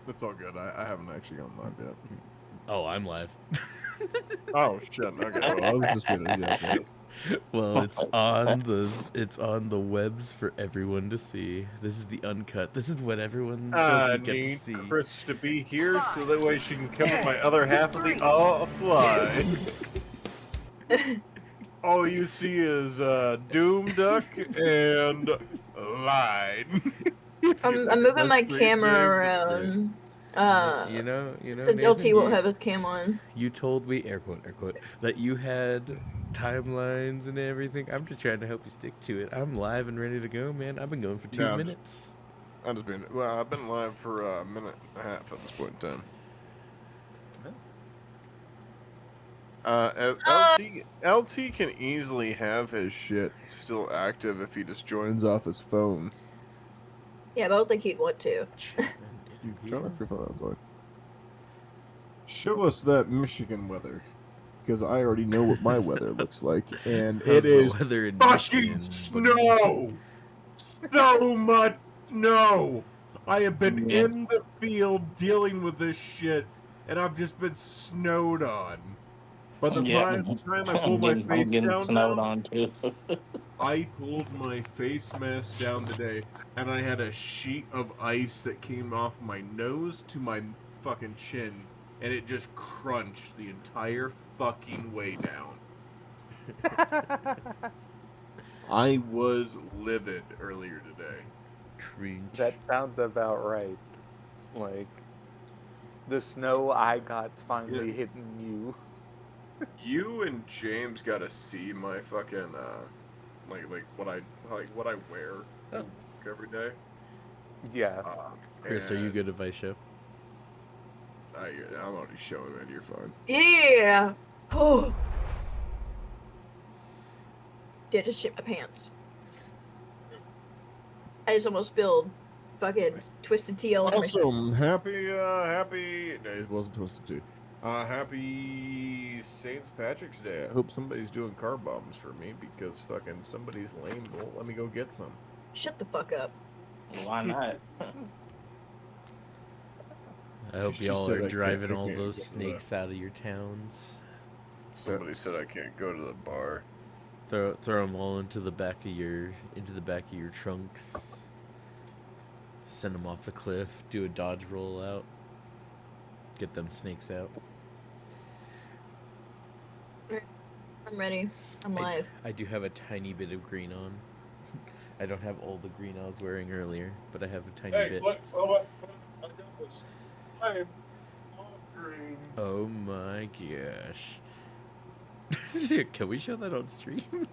It's all good. I haven't actually gone live yet. Oh, I'm live. Oh shit. Okay. Well, I was just gonna. Yeah, I guess. Well, it's on the webs for everyone to see. This is the uncut. This is what everyone I doesn't get to need see. Chris to be here so that way she can cover my other half of the fly. All you see is Doom Duck and Line. I'm moving my That's great, camera James, that's great. around. You know, Since Nathan, LT won't have his cam on. you told me, air quote, that you had timelines and everything. I'm just trying to help you stick to it. I'm live and ready to go, man. I've been going for 2 minutes. I've been live for a minute and a half at this point in time. LT can easily have his shit still active if he just joins off his phone. Yeah, but I don't think he'd want to. Turn off your phone, like. Show us that Michigan weather, because I already know what my weather looks like, and How's it the is weather in fucking Michigan, snow. So much snow. I have been in the field dealing with this shit, and I've just been snowed on. By the time I pulled my face down snowed now, on too. I pulled my face mask down today, and I had a sheet of ice that came off my nose to my fucking chin, and it just crunched the entire fucking way down. I was livid earlier today. Cringe. That sounds about right. Like, the snow I got's finally hitting you. You and James got to see my fucking like what I wear every day. Yeah. Chris, are you good at Vice Show? I'm already showing it. You're fine. Yeah. Oh. Did I just shit my pants? I just almost spilled fucking Twisted Tea all over Also, happy. No, it wasn't Twisted Tea. Happy St. Patrick's Day. I hope somebody's doing car bombs for me because fucking somebody's lame won't let me go get some. Shut the fuck up. Why not? I hope y'all are driving all those snakes out of your towns. Somebody said I can't go to the bar. Throw them all into the back of your trunks. Send them off the cliff. Do a dodge roll out. Get them snakes out. I'm ready. I'm live. I do have a tiny bit of green on. I don't have all the green I was wearing earlier, but I have a tiny bit. Look, I got this. I am all green. Oh my gosh. Can we show that on stream?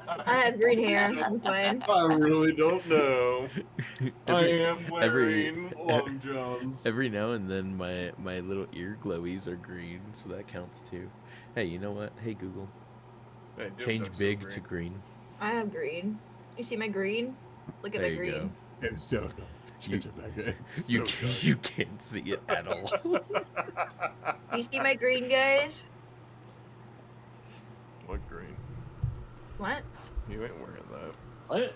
I have green hair. I'm fine. I really don't know. I am wearing long johns. Every now and then my little ear glowies are green, so that counts too. Hey, you know what? Hey Google. Hey, change big to green. I have green. You see my green? Look at there my green. You can't see it at all. You see my green, guys? What green? What? You ain't wearing that. What?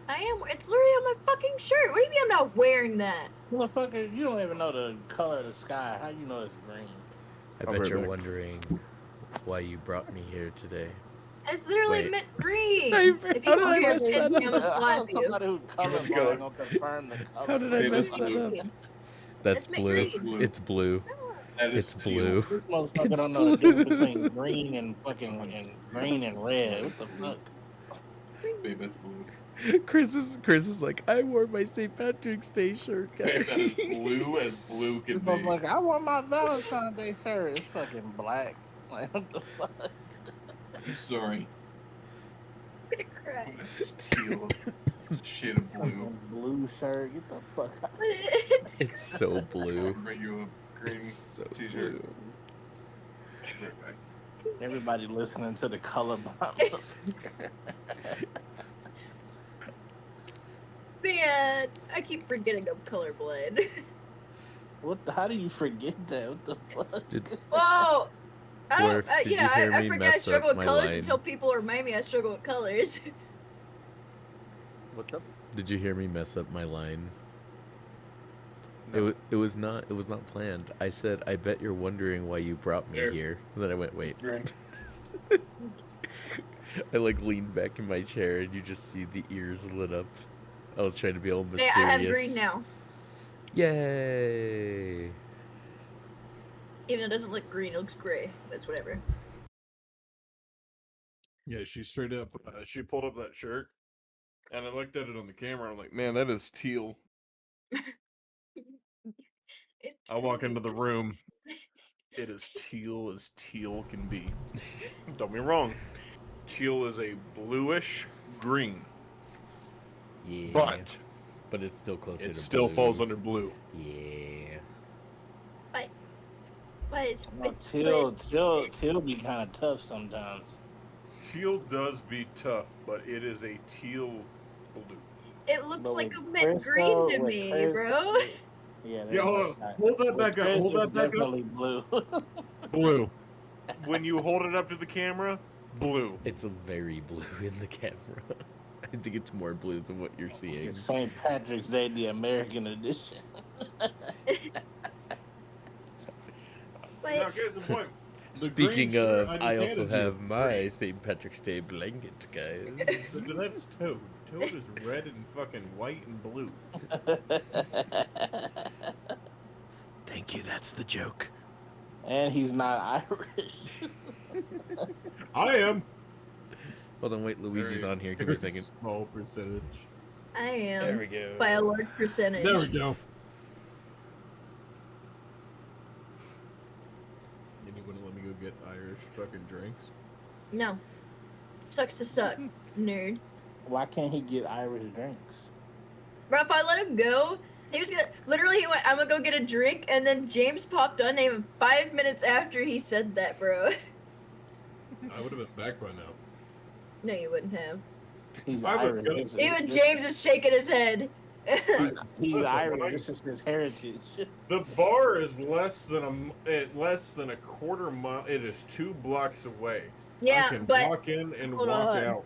I am. It's literally on my fucking shirt. What do you mean I'm not wearing that? Motherfucker, you don't even know the color of the sky. How you know it's green? I bet you're wondering why you brought me here today. It's literally meant green. If you come here, I'm gonna slap you. Somebody who's colorblind gonna confirm the color. How did I mess that up? That's blue. It's blue. It's blue. This motherfucker don't know the difference between green and fucking green and red. What the fuck? Babe, it's blue. Chris is like, I wore my St. Patrick's Day shirt, guys. That is blue as blue can be. Like, I wore my Valentine's Day shirt. It's fucking black. Like, what the fuck? I'm sorry. I'm gonna cry. It's teal. It's a shade of blue. Blue shirt. Get the fuck out. It's so blue. I'll bring you a green t-shirt. Right back. Everybody listening to the color bomb. Man, I keep forgetting I'm colorblind. How do you forget that? What the fuck? Whoa! I don't. Did you hear I me forget I mess struggle up with my colors line? until people remind me I struggle with colors. What's up? Did you hear me mess up my line? It was not planned. I said, I bet you're wondering why you brought me here. And then I went, wait. Drink. I like leaned back in my chair and you just see the ears lit up. I was trying to be all Hey, mysterious. I have green now. Yay! Even though it doesn't look green, it looks gray. But it's whatever. Yeah, she straight up. She pulled up that shirt, and I looked at it on the camera. I'm like, man, that is teal. I walk into the room. It is teal as teal can be. Don't be wrong. Teal is a bluish green, Yeah. but it's still closer to it still blue. falls under blue. Yeah. But it's Teal be kind of tough sometimes. Teal does be tough, but it is a teal blue. it looks But like with a mint Chris, green though, to with me, Chris- bro. Yeah, Yeah, hold on. Hold that back up. Hold that back up. Definitely blue. Blue. When you hold it up to the camera, blue. It's a very blue in the camera. I think it's more blue than what you're seeing. It's St. Patrick's Day, the American edition. But Now, here's the point. The Speaking green shirt of, just I also handed you. have my St. Patrick's Day blanket, guys. That's Toad. Toad is red and fucking white and blue. Thank you, that's the joke. And he's not Irish. I am. Hold on, wait, Luigi's on here. Give me a second. Small percentage. I There we am go. by a large percentage. There we go. Anyone let me go get Irish fucking drinks? No. Sucks to suck, nerd. Why can't he get Irish drinks? Bro, if I let him go, he was gonna literally he went, I'm gonna go get a drink, and then James popped on him 5 minutes after he said that, bro. I would have been back by now. No, you wouldn't have. He's I would Irish. go. This is- Even this- James is shaking his head. He's Listen, Irish. when I- This is his heritage. The bar is less than a quarter mile. It is 2 blocks away. I Yeah, can but walk in and hold walk on. out.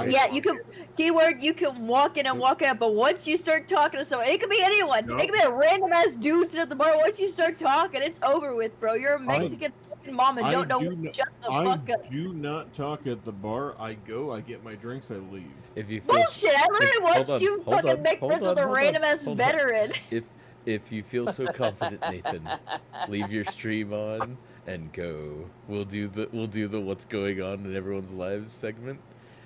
yeah, you can. Keyword: you can walk in and walk out, but once you start talking to someone, it could be anyone. No. It could be a random ass dude sitting at the bar. Once you start talking, it's over with, bro. You're a Mexican fucking mom and I don't know. do when to not- Shut the I fuck up. do not talk at the bar. I go, I get my drinks, I leave. If you feel Bullshit! I literally hold watched on, you hold fucking on, make hold friends with on, a hold on, random ass hold on. veteran. if you feel so confident, Nathan, leave your stream on and go. We'll do the what's going on in everyone's lives segment.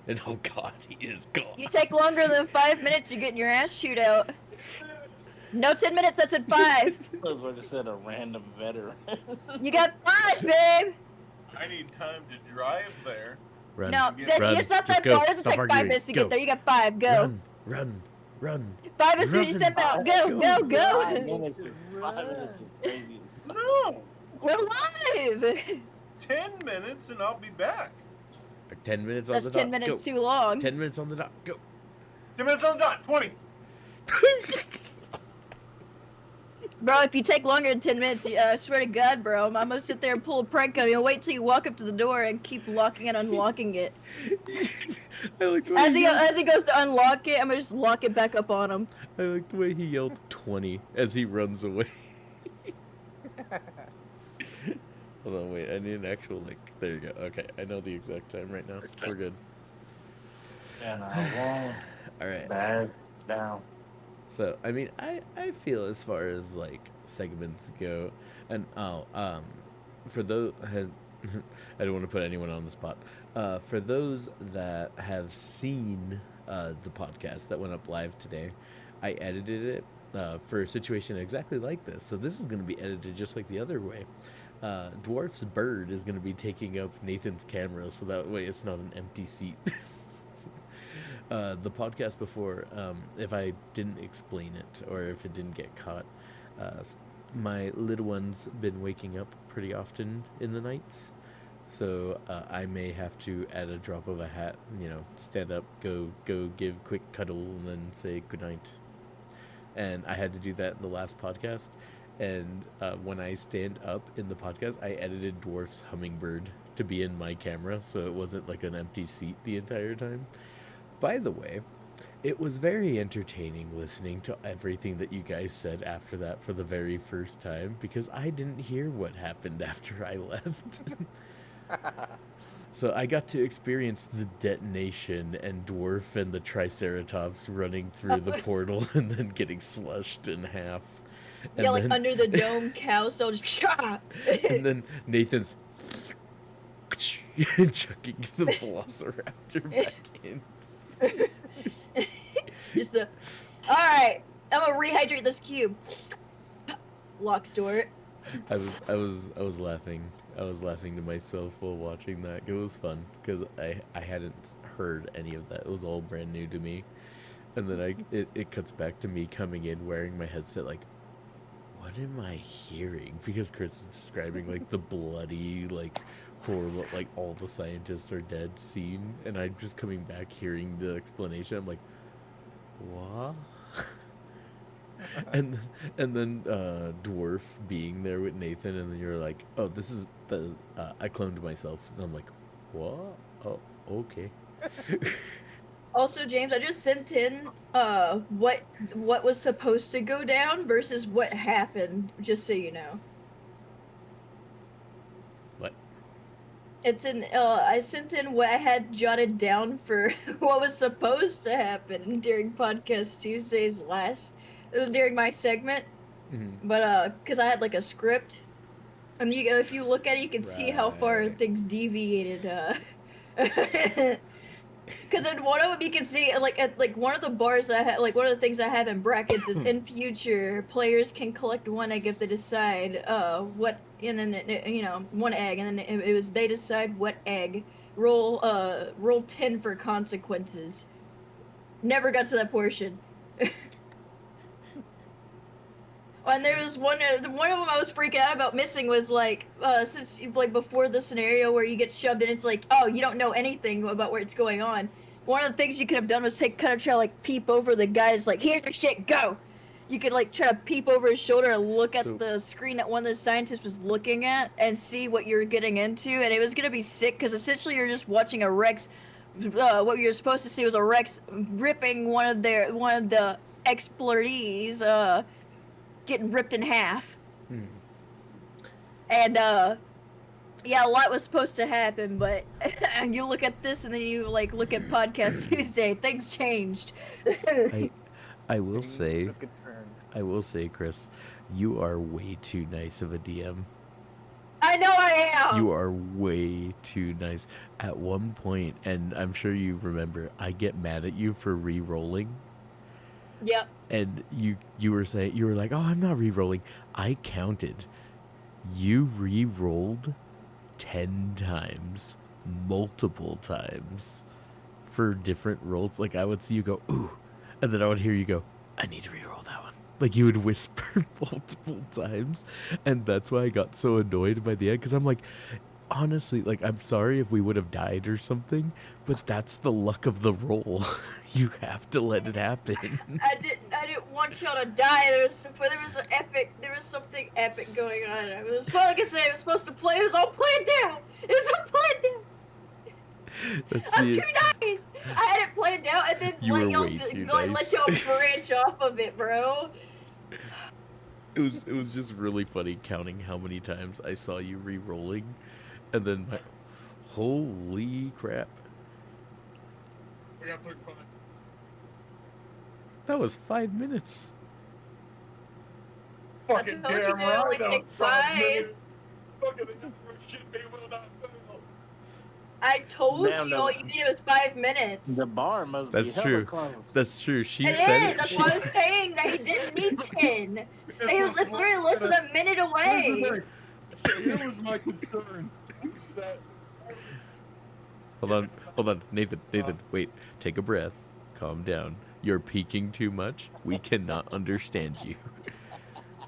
And oh god, he is gone. You take longer than 5 minutes, you're getting your ass shoot out. No, 10 minutes. I said 5. Motherfucker said a random veteran. You got 5, babe. I need time to drive there. Run, No, run, it's not just that go. far. It doesn't Stop take 5 arguing. minutes to Go. get there. You got 5. Go. Run. 5 as soon as you step out. Go. 5 Go. minutes is 5 minutes is crazy. No! We're live. 10 minutes and I'll be back. 10 minutes on That's the 10 dot. minutes Go. too long. 10 minutes on the dot. Go. 10 minutes on the dot. 20. Bro, if you take longer than 10 minutes, I swear to God, bro, I'm gonna sit there and pull a prank on you. Wait till you walk up to the door and keep locking and unlocking it. I like the way As he goes to unlock it, I'm gonna just lock it back up on him. I like the way he yelled 20 as he runs away. Hold on, wait. I need an actual, there you go. Okay, I know the exact time right now. We're good. And I All right. won't back down. So, I mean, I feel as far as, segments go, and, for those, I don't want to put anyone on the spot. For those that have seen the podcast that went up live today, I edited it for a situation exactly like this. So this is going to be edited just like the other way. Dwarf's bird is going to be taking up Nathan's camera, so that way it's not an empty seat. The podcast before, if I didn't explain it or if it didn't get caught, my little one's been waking up pretty often in the nights. So I may have to, at a drop of a hat, stand up, go give a quick cuddle, and then say goodnight. And I had to do that in the last podcast. And when I stand up in the podcast, I edited Dwarf's hummingbird to be in my camera, so it wasn't like an empty seat the entire time. By the way, It was very entertaining listening to everything that you guys said after that for the very first time because I didn't hear what happened after I left. So I got to experience the detonation and Dwarf and the Triceratops running through the portal and then getting slushed in half. And Yeah, like then, under the dome, cow still just chop. and then Nathan's chucking the Velociraptor back in. Just the. All right, I'm gonna rehydrate this cube. Locks door. I was laughing. I was laughing to myself while watching that. It was fun because I hadn't heard any of that. It was all brand new to me. And then it cuts back to me coming in wearing my headset like, what am I hearing? Because Chris is describing like the bloody, like horrible, like all the scientists are dead scene, and I'm just coming back hearing the explanation. I'm like, what? and then Dwarf being there with Nathan, and then you're like, oh, this is the I cloned myself, and I'm like, what? Oh, okay. Also, James, I just sent in what was supposed to go down versus what happened, just so you know. What? It's in I sent in what I had jotted down for what was supposed to happen during podcast Tuesdays during my segment. Mm-hmm. But because I had like a script, and if you look at it, you can see how far Right. things deviated. Because in one of them, you can see at one of the bars I have, like one of the things I have in brackets is in future players can collect one egg if they decide what, and then one egg, and then it was they decide what egg. Roll 10 for consequences. Never got to that portion. And there was one of them I was freaking out about missing was since before the scenario where you get shoved and it's like, oh, you don't know anything about where it's going on. One of the things you could have done was try to peep over the guy's like, here's your shit, go. You could try to peep over his shoulder and look at the screen that one of the scientists was looking at and see what you're getting into, and it was gonna be sick because essentially you're just watching a Rex. What you're supposed to see was a Rex ripping one of the explorees. Getting ripped in half. And yeah, a lot was supposed to happen, but you look at this and then you look at podcast Tuesday, things changed. I will Things say, took a turn. Chris, you are way too nice of a DM. I know I am. You are way too nice. At one point, and I'm sure you remember, I get mad at you for re-rolling. Yep. And you were like, oh, I'm not re-rolling. I counted. You re-rolled 10 times, multiple times, for different rolls. Like I would see you go, ooh, and then I would hear you go, I need to re-roll that one. Like you would whisper multiple times, and that's why I got so annoyed by the end. Because I'm like, honestly, I'm sorry if we would have died or something, but that's the luck of the roll. You have to let it happen. I didn't want y'all to die. There was something epic going on. It was like I said, it was supposed to play. It was all planned down. It was all planned down. I'm too nice. I had it planned out and then You let were y'all way too let nice. y'all branch off of it, bro. It was just really funny counting how many times I saw you re-rolling, and then holy crap. That was 5 minutes. Fucking told you damn they right. only that take was 5 5. minutes. Fucking shit, me will not fail. I told Damn, you all you needed was 5 minutes. The bar must That's be hella true. close. That's true. She It said is. That's why I was saying that he didn't need 10. It's literally less than a minute away. So here was my concern. Is that Hold on, Nathan, wait, take a breath, calm down. You're peeking too much. We cannot understand you.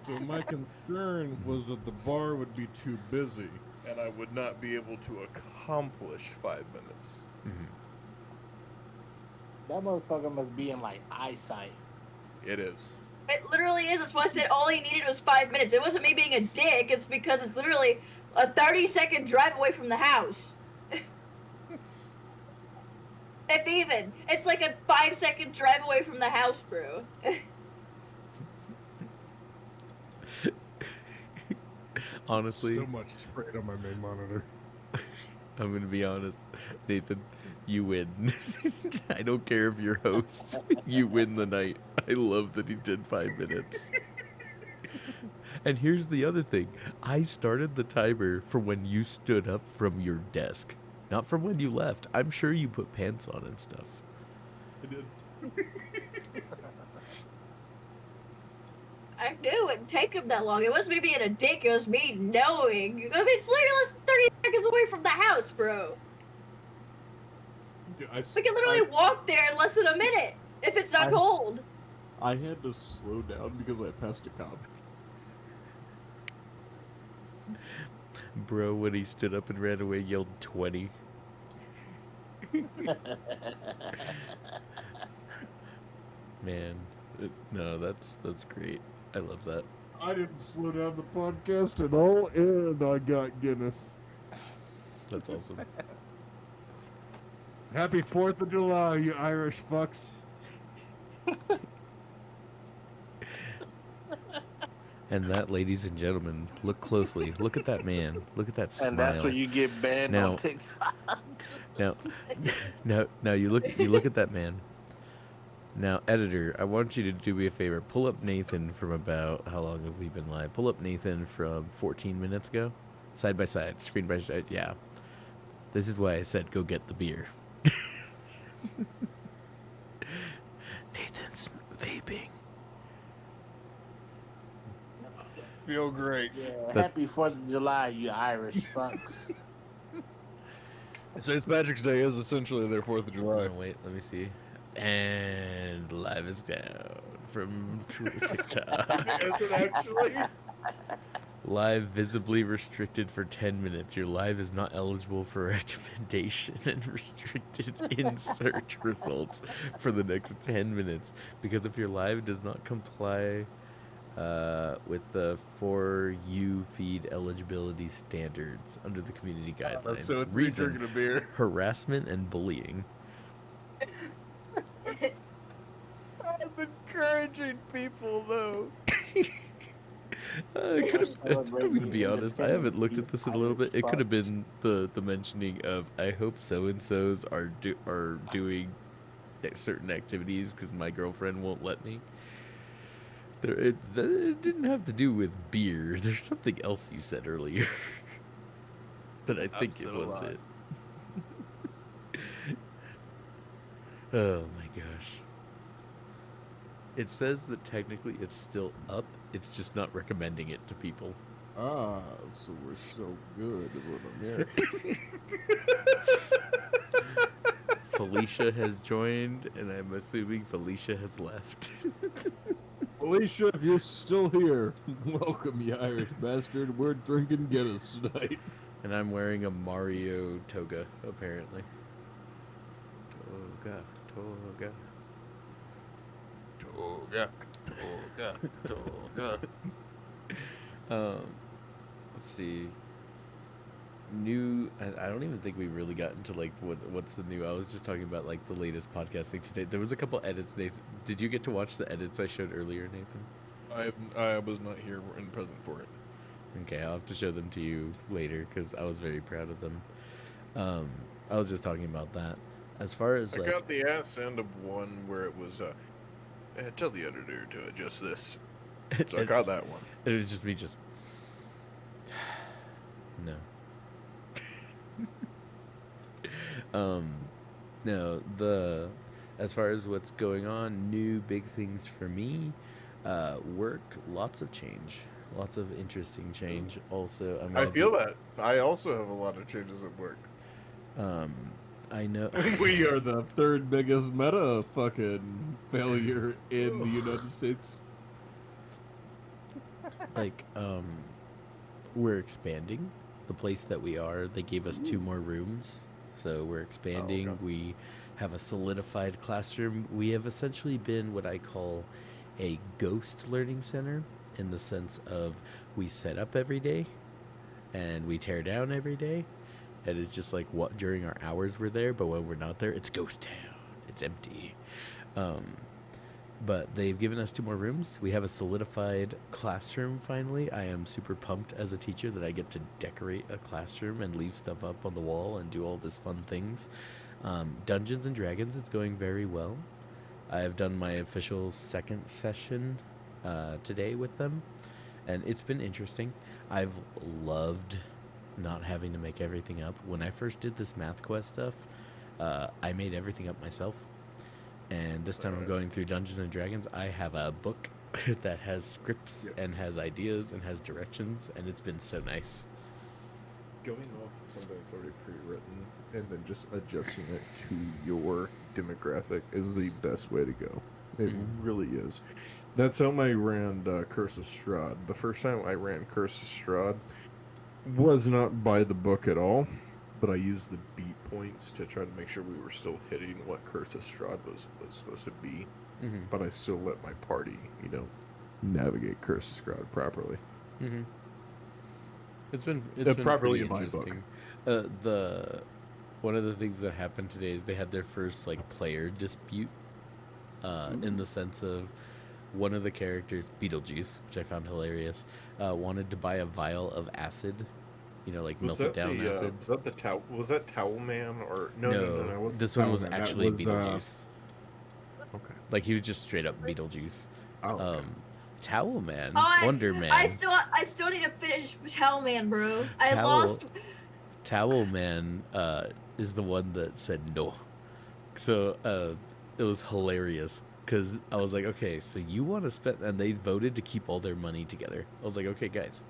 So my concern was that the bar would be too busy, and I would not be able to accomplish 5 minutes. That motherfucker must be in eyesight. It is. It literally is. That's why I said all he needed was 5 minutes. It wasn't me being a dick. It's because it's literally a 30-second drive away from the house. If even. It's like a 5-second drive away from the house, bro. Honestly, So much sprayed on my main monitor. I'm gonna be honest, Nathan. You win. I don't care if you're host. You win the night. I love that he did 5 minutes. And here's the other thing. I started the timer for when you stood up from your desk, not from when you left. I'm sure you put pants on and stuff. I did. I knew it wouldn't take him that long. It wasn't me being a dick, it was me knowing. I mean, it's literally less than 30 seconds away from the house, bro. Dude, We can literally walk there in less than a minute if it's not cold. I had to slow down because I passed a cop. Bro, when he stood up and ran away, yelled 20. Man, no, that's great. I love that. I didn't slow down the podcast at all, and I got Guinness. That's awesome. Happy 4th of July, you Irish fucks. And that, ladies and gentlemen, look closely. Look at that man. Look at that smile. And that's where you get banned Now- on TikTok. Now you look at that man. Now, editor, I want you to do me a favor. Pull up Nathan from about, how long have we been live? Pull up Nathan from 14 minutes ago. Side by side, screen by side. Yeah. This is why I said go get the beer. Nathan's vaping. Feel great. Yeah, happy 4th of July, you Irish fucks. St. Patrick's Day is essentially their 4th of July. Oh, wait, let me see. And live is down from TikTok. Is it actually? Live visibly restricted for 10 minutes. Your live is not eligible for recommendation and restricted in search results for the next 10 minutes. Because if your live does not comply with the For You feed eligibility standards under the community guidelines. So it's me Reason, drinking a beer. harassment and bullying. I'm encouraging people, though. To be honest, I haven't looked at this in a little bit. It could have been the mentioning of I hope so and so's are doing certain activities because my girlfriend won't let me. It didn't have to do with beer. There's something else you said earlier that I think it was it. Oh my gosh. It says that technically it's still up. It's just not recommending it to people. Ah, so we're so good is what I'm hearing. Felicia has joined, and I'm assuming Felicia has left. Alicia, if you're still here, welcome, you Irish bastard. We're drinking Guinness tonight. And I'm wearing a Mario toga, apparently. Toga, toga. Toga, toga, toga. Let's see. New. I don't even think we really got into like what's the new. I was just talking about like the latest podcasting today. There was a couple edits. Nathan, did you get to watch the edits I showed earlier, Nathan? I was not here and present for it. Okay, I'll have to show them to you later because I was very proud of them. I was just talking about that. As far as I like, got the ass end of one where it was, tell the editor to adjust this. So I got that one. it was just me, just no. No, as far as what's going on, new big things for me, work, lots of change, lots of interesting change. Also, I feel that. I also have a lot of changes at work. I know. We are the third biggest meta fucking failure in the United States. Like, we're expanding the place that we are. They gave us 2 more rooms, so we're expanding. okay. We have a solidified classroom. We have essentially been what I call a ghost learning center, in the sense of we set up every day and we tear down every day, and it's just like what during our hours we're there, but when we're not there, it's ghost town. It's empty. But they've given us 2 more rooms. We have a solidified classroom finally. I am super pumped as a teacher that I get to decorate a classroom and leave stuff up on the wall and do all this fun things. Dungeons and Dragons, it's going very well. I have done my official 2nd session today with them, and it's been interesting. I've loved not having to make everything up. When I first did this math quest stuff, I made everything up myself. And this time I'm going through Dungeons and Dragons. I have a book that has scripts and has ideas and has directions, and it's been so nice. Going off of something that's already pre-written and then just adjusting it to your demographic is the best way to go. It really is. That's how I ran Curse of Strahd. The first time I ran Curse of Strahd was not by the book at all, but I used the beat points to try to make sure we were still hitting what Curse of Strahd was supposed to be. But I still let my party, navigate Curse of Strahd properly. It's been properly pretty in my book. interesting. One of the things that happened today is they had their first like player dispute, in the sense of one of the characters, Beetlejuice, which I found hilarious, wanted to buy a vial of acid, like melted down acid. Was that Towel Man or no? What's This the one was Towel Man? actually That was, Beetlejuice. Okay. Like he was just straight up Beetlejuice. Oh, okay. Towel Man, Oh, Wonder Man. I still need to finish Towel Man, bro. I Towel- lost. Towel Man is the one that said no. So it was hilarious because I was like, okay, so you want to spend, and they voted to keep all their money together. I was like, okay, guys,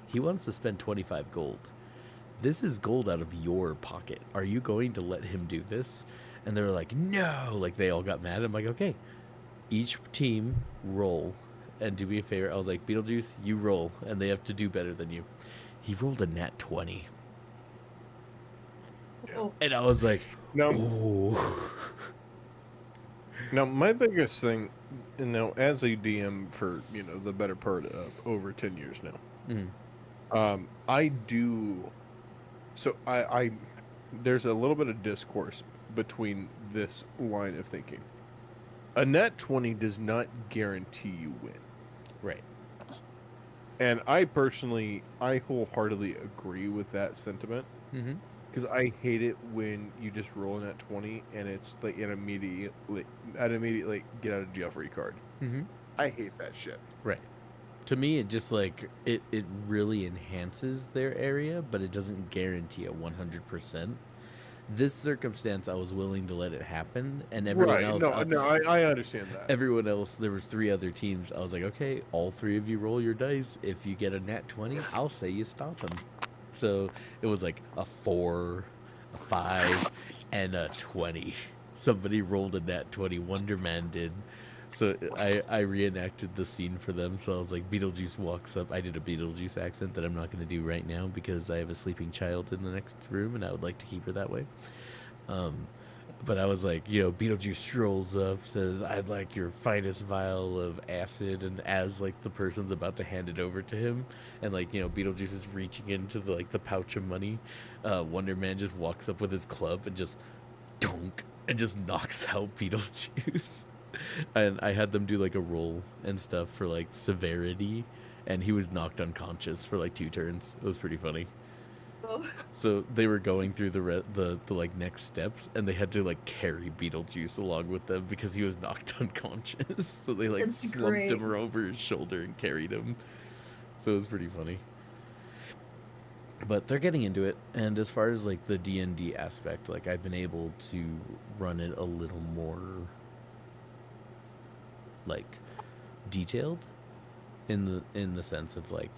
he wants to spend 25 gold. This is gold out of your pocket. Are you going to let him do this? And they were like, no. Like they all got mad. I'm like, okay, each team roll and do me a favor. I was like, Beetlejuice, you roll, and they have to do better than you. He rolled a nat 20. Oh, And I was like, Now, ooh. now my biggest thing, as a DM for the better part of over 10 years now, I do. So I there's a little bit of discourse between this line of thinking. A nat 20 does not guarantee you win. Right. And I wholeheartedly agree with that sentiment. Mm-hmm. Because I hate it when you just roll in at 20 and it's like an immediate get out of jail free card. Mm-hmm. I hate that shit. Right. To me, it just like it really enhances their area, but it doesn't guarantee a 100%. This circumstance, I was willing to let it happen, and everyone else. I understand that. Everyone else, there was 3 other teams. I was like, okay, all 3 of you roll your dice. If you get a nat 20, I'll say you stop them. So it was like a 4, a 5, and a 20. Somebody rolled a nat 20. Wonder Man did. So I reenacted the scene for them. So I was like, Beetlejuice walks up. I did a Beetlejuice accent that I'm not going to do right now because I have a sleeping child in the next room and I would like to keep her that way. But I was like, Beetlejuice strolls up, says, I'd like your finest vial of acid. And as like the person's about to hand it over to him, and like, Beetlejuice is reaching into the pouch of money, Wonder Man just walks up with his club and just donk and just knocks out Beetlejuice. And I had them do like a roll and stuff for like severity, and he was knocked unconscious for like 2 turns. It was pretty funny. oh. So they were going through the like next steps, and they had to like carry Beetlejuice along with them because he was knocked unconscious. So they like That's slumped great. him over his shoulder and carried him. So it was pretty funny. But they're getting into it, and as far as like the D&D aspect, like I've been able to run it a little more like detailed in the sense of like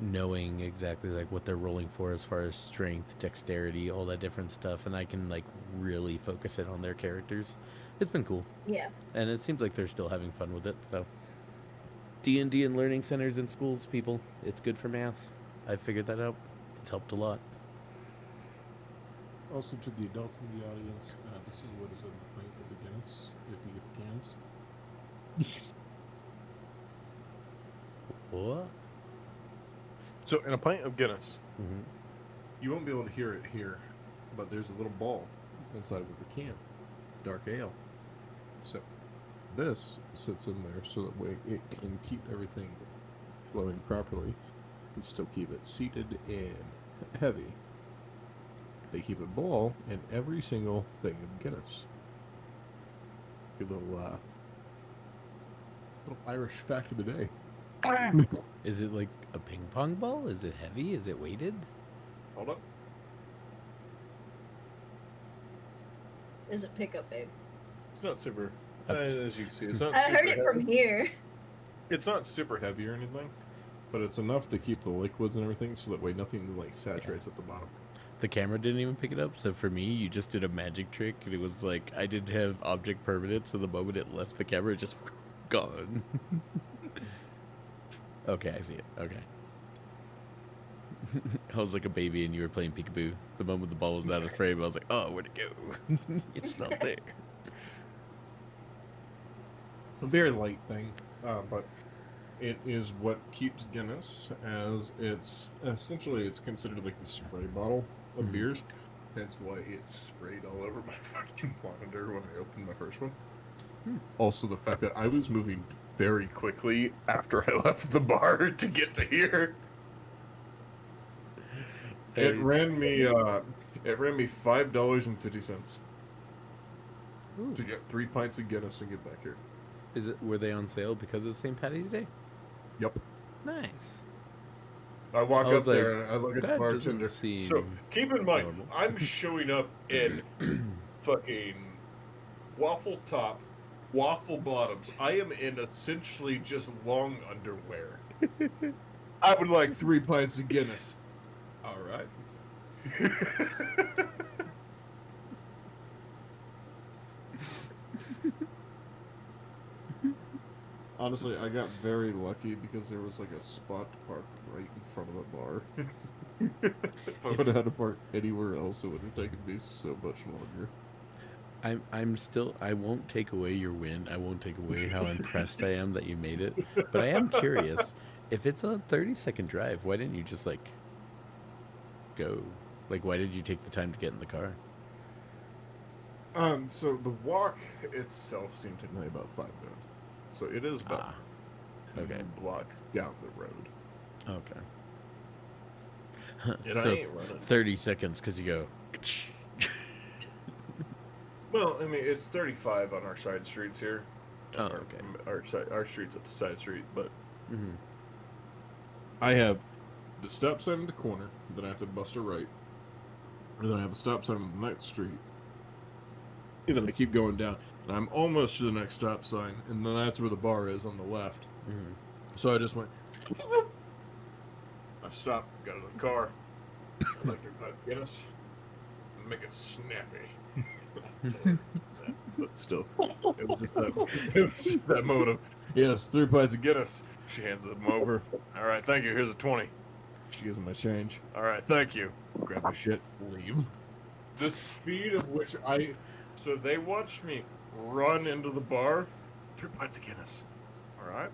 knowing exactly like what they're rolling for as far as strength, dexterity, all that different stuff, and I can like really focus in on their characters. It's been cool, Yeah. and it seems like they're still having fun with it. So D&D and learning centers in schools, people, it's good for math. I've figured that out. It's helped a lot. Also, to the adults in the audience, this is what is in the plate for beginners. If you get the cans. What? So in a pint of Guinness, Mm-hmm. You won't be able to hear it here, but there's a little ball inside of the can, dark ale. So this sits in there so that way it can keep everything flowing properly and still keep it seated and heavy. They keep it ball in every single thing of Guinness. A little Irish fact of the day. Is it like a ping pong ball? Is it heavy? Is it weighted? Hold up. Is it pickup, babe? It's not super. As you can see, it's not. I super heard it heavy. from here. It's not super heavy or anything, but it's enough to keep the liquids and everything, so that way nothing like saturates at the bottom. The camera didn't even pick it up, so for me, you just did a magic trick, and it was like I didn't have object permanence, so the moment it left the camera, it just gone. Okay, I see it. Okay. I was like a baby, and you were playing peekaboo. The moment the ball was out of frame, I was like, "Oh, where'd it go? It's not there." A very light thing, but it is what keeps Guinness, as it's essentially it's considered like the spray bottle of Mhm. beers. That's why it sprayed all over my fucking monitor when I opened my first one. Also, the fact that I was moving very quickly after I left the bar to get to here. It ran me $5.50 Ooh. to get 3 pints of Guinness and get back here. Were they on sale because of St. Patty's Day? Yep. Nice. I walk I up was like, there and I look at the that bartender. doesn't seem So keep in mind, normal. I'm showing up in fucking waffle top, waffle bottoms. I am in essentially just long underwear. I would like 3 pints of Guinness. All right. Honestly, I got very lucky because there was like a spot to park right in front of the bar. If I would have had to park anywhere else, it would have taken me so much longer. I'm still. I won't take away your win. I won't take away how impressed I am that you made it. But I am curious. If it's a 30-second drive, why didn't you just like go? Like, why did you take the time to get in the car? So the walk itself seemed to take about 5 minutes. So it is about Okay. blocks down the road. Okay. And So I ain't running. 30 seconds because you go. Well, I mean, it's 35 on our side streets here. Oh, okay. Our streets at the side street, but Mhm. I have the stop sign in the corner, then I have to bust a right, and then I have a stop sign on the next street, and then I keep going down, and I'm almost to the next stop sign, and then that's where the bar is on the left. Mhm. So I just went. I stopped, got out of the car, I'd like 35 Guinness, and make it snappy. But still, it was just that moment of, yes, 3 pints of Guinness. She hands them over. All right, thank you. Here's a 20. She gives him my change. All right, thank you. Grab my shit, leave. The speed of which so they watched me run into the bar. 3 pints of Guinness. All right.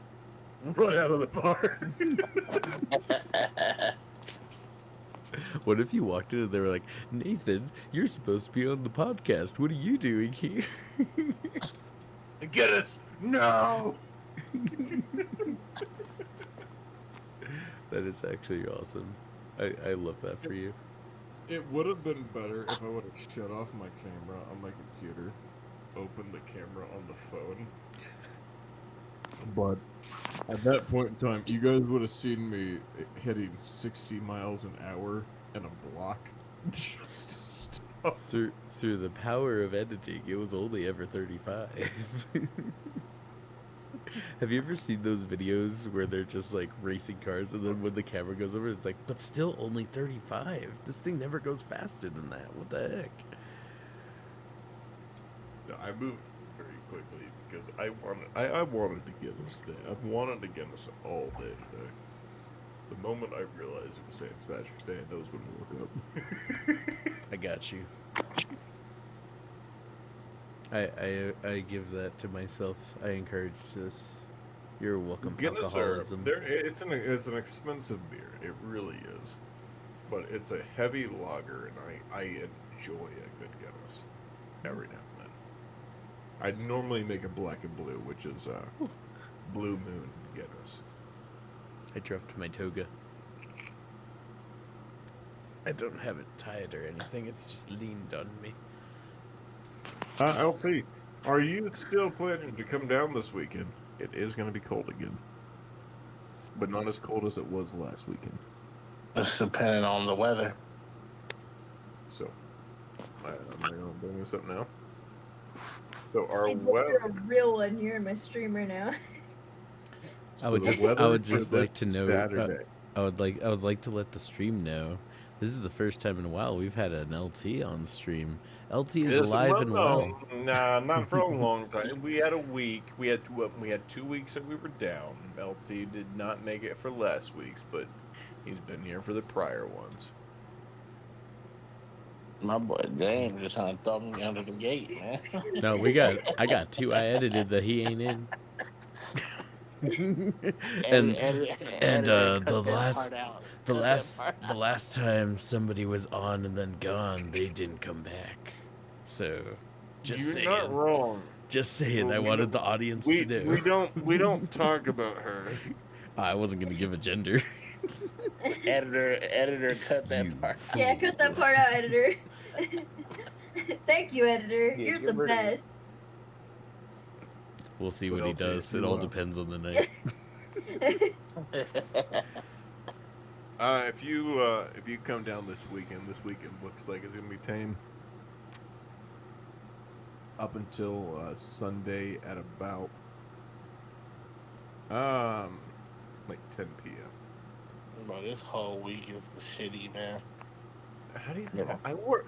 Run out of the bar. What if you walked in and they were like, Nathan, you're supposed to be on the podcast. What are you doing here? Guinness. No. That is actually awesome. I love that for you. It would have been better if I would have shut off my camera on my computer, opened the camera on the phone. But at that point in time, you guys would have seen me hitting 60 miles an hour in a block. Just stuff. Through the power of editing, it was only ever 35. Have you ever seen those videos where they're just like racing cars and then when the camera goes over, it's like, but still only 35. This thing never goes faster than that. What the heck? No, I moved very quickly because I wanted to get this day. I've wanted to get this all day today. The moment I realized it was St. Patrick's Day, I knows when to look up. I got you. I give that to myself. I encourage this. You're welcome. Guinness Alcoholism. it's an expensive beer. It really is. but it's a heavy lager, and I enjoy a good Guinness every now and then. I normally make a black and blue, which is Blue Moon Guinness. I dropped my toga. I don't have it tied or anything. It's just leaned on me. LP, are you still planning to come down this weekend? It is going to be cold again, but not as cold as it was last weekend. It's depending on the weather. So, I'm going to bring this up now. So our You're weather. a real one. You're in my stream right now. I would the just, I weather would for just like this to know. Saturday. I would like to let the stream know. This is the first time in a while we've had an LT on stream. LT is alive and well. Nah, not for a long time. We had a week. We had 2 weeks that we were down. LT did not make it for last week's, but he's been here for the prior ones. My boy James just trying to throw me under the gate, man. No, I got 2 I edited that he ain't in. and the last time somebody was on and then gone, they didn't come back. So, just You're saying. not wrong. Just saying. Well, I we wanted don't- the audience We to know. we don't talk about her. I wasn't gonna give a gender. editor, cut that You part. Yeah, cut that part out, editor. Thank you, editor. Yeah, You're get the rid of it. best. We'll see What what he else does. you It all want? depends on the night. If you come down this weekend looks like it's gonna be tame. Up until Sunday at about like 10 p.m. Bro, this whole week is shitty, man. How do you think I work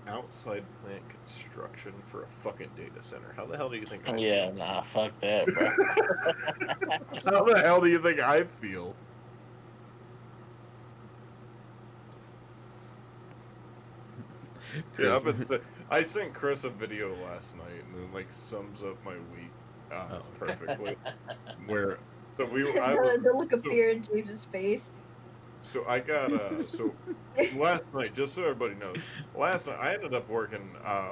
outside plant construction for a fucking data center? How the hell do you think I feel? Yeah, nah, fuck that, bro. How the hell do you think I feel? Yeah, I sent Chris a video last night, and it like sums up my week perfectly. Where so The look of so- fear in James's face. So I got so last night, just so everybody knows, last night I ended up working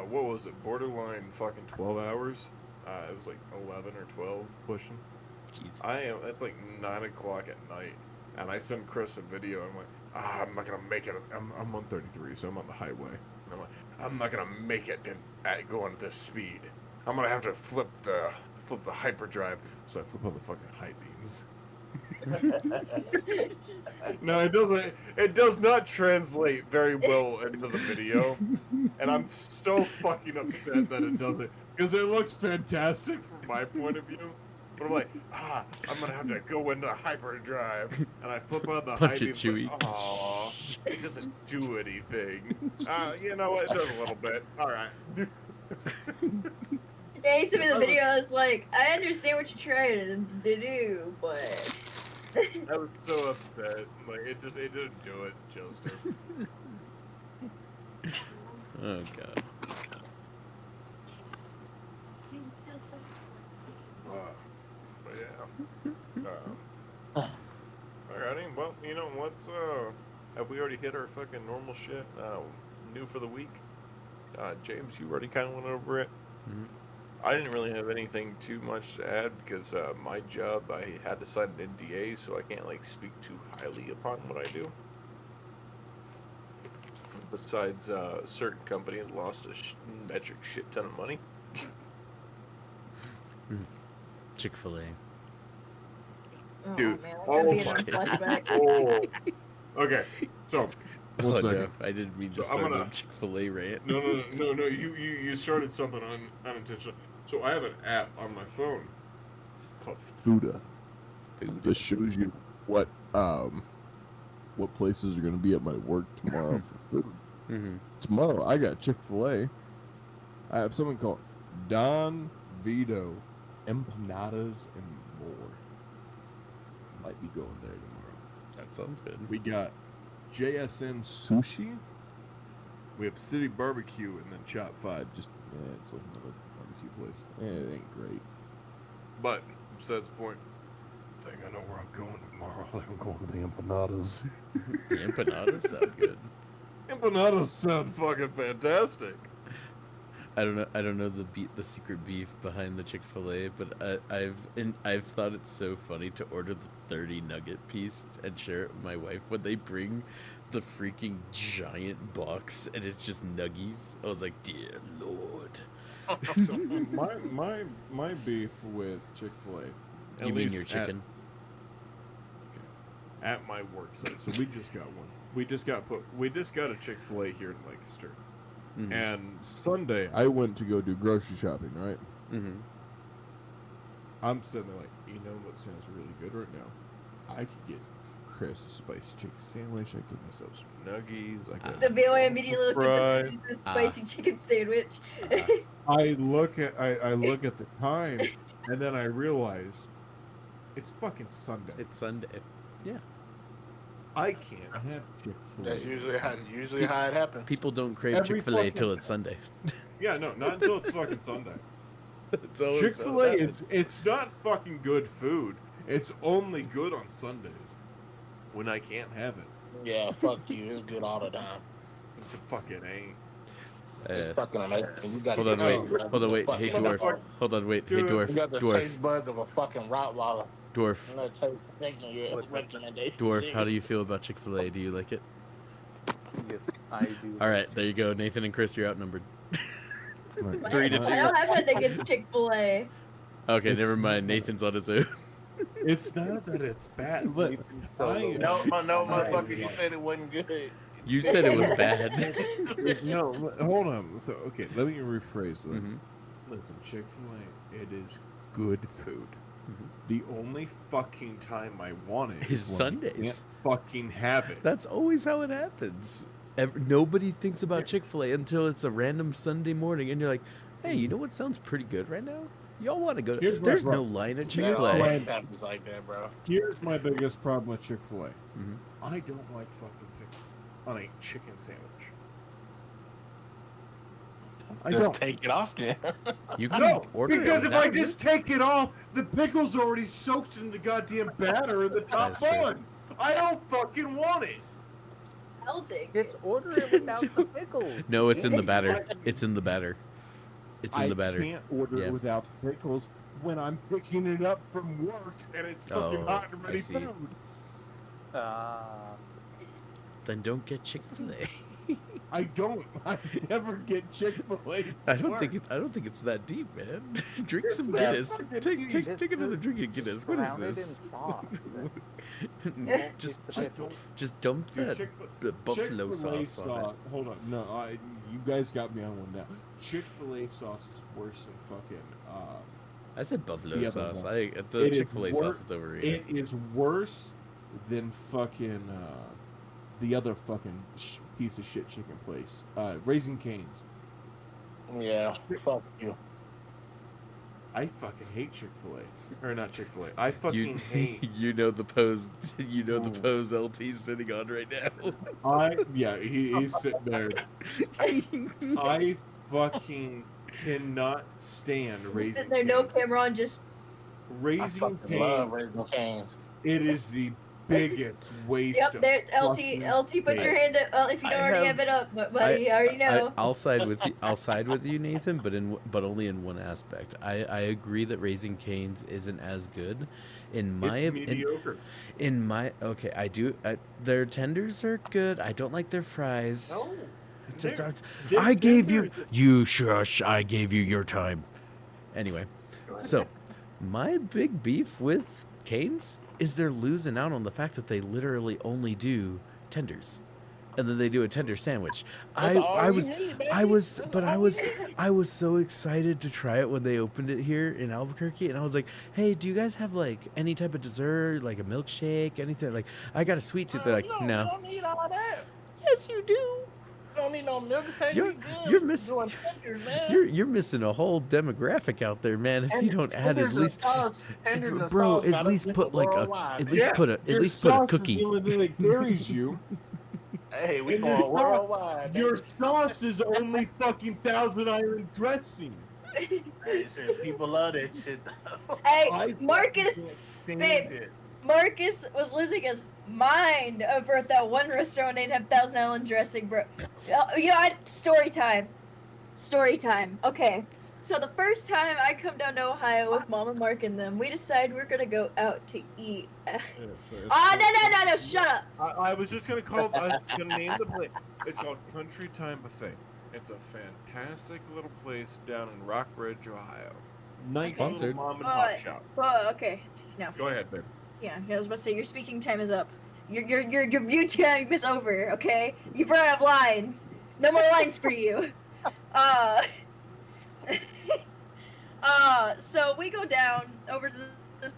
what was it, borderline fucking 12 hours. It was like 11 or 12 pushing. Jeez. It's like 9 o'clock at night, and I sent Chris a video. I'm like, I'm not gonna make it. I'm on 33, so I'm on the highway. And I'm like, I'm not gonna make it going at this speed. I'm gonna have to flip the hyperdrive. So I flip on the fucking high beams. No, it does not translate very well into the video, and I'm so fucking upset that it doesn't, because it looks fantastic from my point of view. But I'm like, I'm gonna have to go into hyperdrive, and I flip on the Punch high it, beams. Chewie. Like, aw, it doesn't do anything. You know what? It does a little bit. All right. Yeah, he sent me the video. I was like, I understand what you're trying to do, but I was so upset. Like it didn't do it justice. Oh god. But yeah. Alrighty. Well, you know what's have we already hit our fucking normal shit? New for the week. James, you already kind of went over it. Mhm. I didn't really have anything too much to add because my job, I had to sign an NDA, so I can't like speak too highly upon what I do. Besides, a certain company had lost a metric shit ton of money. Chick-fil-A. oh Dude, man, oh I'm gonna be in my- a flashback. Oh. Okay, so Oh, one no, second. I didn't mean to So I'm start gonna- a Chick-fil-A rant. No. You started something unintentional. So I have an app on my phone called Fuda. Food. This shows you what places are going to be at my work tomorrow for food. Mm-hmm. Tomorrow I got Chick-fil-A. I have something called Don Vito Empanadas and more. Might be going there tomorrow. That sounds good. We got JSN Sushi. We have City Barbecue and then Chop 5. Just, it's another barbecue place. It ain't great. But, besides the point, think I know where I'm going tomorrow. I think I'm going to the empanadas. The empanadas sound good. Empanadas sound fucking fantastic. I don't know the secret beef behind the Chick-fil-A, but I've thought it's so funny to order the 30 nugget piece and share it with my wife when they bring the freaking giant box and it's just nuggies. I was like, dear Lord. So my beef with Chick-fil-A. You mean your chicken? At my work site. So we just got one. We just got a Chick-fil-A here in Lancaster. Mhm. And Sunday I went to go do grocery shopping, right? Mhm. I'm sitting there like, you know what sounds really good right now? I could get Chris a spicy chicken sandwich. I could myself some nuggies. I could The boy immediately looked at fries. the spicy chicken sandwich. I look at the time, and then I realize it's fucking Sunday. It's Sunday. Yeah. I can't have Chick-fil-A. That's usually how it happens. People don't crave Every Chick-fil-A fucking- till it's Sunday. Yeah, no, not until it's fucking Sunday. It's always Chick-fil-A, how it happens. it's not fucking good food. It's only good on Sundays when I can't have it. Yeah, fuck you. It's good all the time. It fucking ain't. It's Uh, fucking amazing. You got hold on, wait. Fuck. Hey, You got dwarf. the- Hold on, wait. Hey, Dude, dwarf. You got the Dwarf. taste buds of a fucking Rottweiler. Dwarf. I'm gonna taste thinking your What's up? recommendation. Dwarf. How do you feel about Chick-fil-A? Do you like it? Yes, I do. All right, there you go. Nathan and Chris, you're outnumbered. Right. 3 to I 2. don't have anything against Chick-fil-A. Okay, It's- never mind. Nathan's on his own. It's not that it's bad. Look, I- No, motherfucker, you said it wasn't good. You said it was bad. no, hold on. So, okay, let me rephrase that. Mhm. Listen, Chick-fil-A, it is good food. Mhm. The only fucking time I want it Is when I Sundays. can't fucking have it. That's always how it happens. Nobody thinks about Chick-fil-A until it's a random Sunday morning, and you're like, "Hey, you know what sounds pretty good right now? Y'all want to go?" Here's my There's no problem. line at It Chick-fil-A. always happens like that, bro. Here's my biggest problem with Chick-fil-A. Mhm. I don't like fucking pickles on a chicken sandwich. I Just don't. take it off then. You can No, order it because if without I it. just take it off, the pickle's already soaked in the goddamn batter in the top That's true. bun. I don't fucking want it. Melting. Just order it without the pickles. No, it's in the batter. It's in the batter. It's in the batter. I can't order Yeah. it without pickles when I'm picking it up from work and it's fucking Oh, hot and I ready see. food. Then don't get Chick-fil-A. I don't. I never get Chick-fil-A. I don't think it's that deep, man. Drink It's some not Guinness. fucking Take deep. take Just take another do- drink of Guinness. What Drown is it in this? sauce. just the just pickle. just dump Dude, that buffalo Chick-fil-A sauce on it. Hold on. No, you guys got me on one now. Chick-fil-A sauce is worse than fucking. I said buffalo The other sauce. one. The It is Chick-fil-A wor- sauce is overrated. It is worse than fucking the other fucking piece of shit chicken place, Raising Cane's. Yeah, fuck you. I fucking hate Chick-fil-A, or not Chick-fil-A. I fucking You hate. you know the pose the Oh. pose LT's sitting on right now. He's sitting there. I fucking cannot stand Just Raising sitting there, no Cane's. camera on, just I Raising fucking love Cane's. Raising Cane's. It is the biggest waste. yep. of There, fucking LT, put your space. hand up. If you I don't already have- have it up, but buddy, I already know. I'll side with you. I'll side with you, Nathan, but only in one aspect. I agree that Raising Cane's isn't as good. In my It's in, mediocre. in my okay, I do. Their tenders are good. I don't like their fries. No. Just- They're- I they're gave you tender. you shush. I gave you your time. Anyway, so my big beef with Cane's is they're losing out on the fact that they literally only do tenders, and then they do a tender sandwich. That's all I you was need, baby. I was That's but I all was you need. I was so excited to try it when they opened it here in Albuquerque, and I was like, hey, do you guys have like any type of dessert, like a milkshake, anything? Like I got a sweet tooth. They're like, You no. don't need all that. Yes, you do. You don't need no milkshake. You're- good. you're missing- Doing tenders, man. You're missing a whole demographic out there, man. If you don't add at least, bro, at least put like a, at least put a, at Your least put a sauce is cookie. the only thing that carries you. Hey, we And going your sauce- worldwide. Your sauce is only fucking Thousand Island dressing. Hey, shit, people love that shit. Hey, I Marcus, fucking- Babe. Marcus was losing his mind over at that one restaurant they have Thousand Island dressing, bro. You know, story time. Story time. Okay. So the first time I come down to Ohio with Mom and Mark and them, we decided we're gonna go out to eat. No, shut up. I was just gonna name the place. It's called Country Time Buffet. It's a fantastic little place down in Rockbridge, Ohio. Nice Sponsored. little mom and pop shop. Oh, okay. No. Go ahead, babe. Yeah, I was about to say your speaking time is up. Your view time is over. Okay, you've run out of lines. No more lines for you. So we go down over to this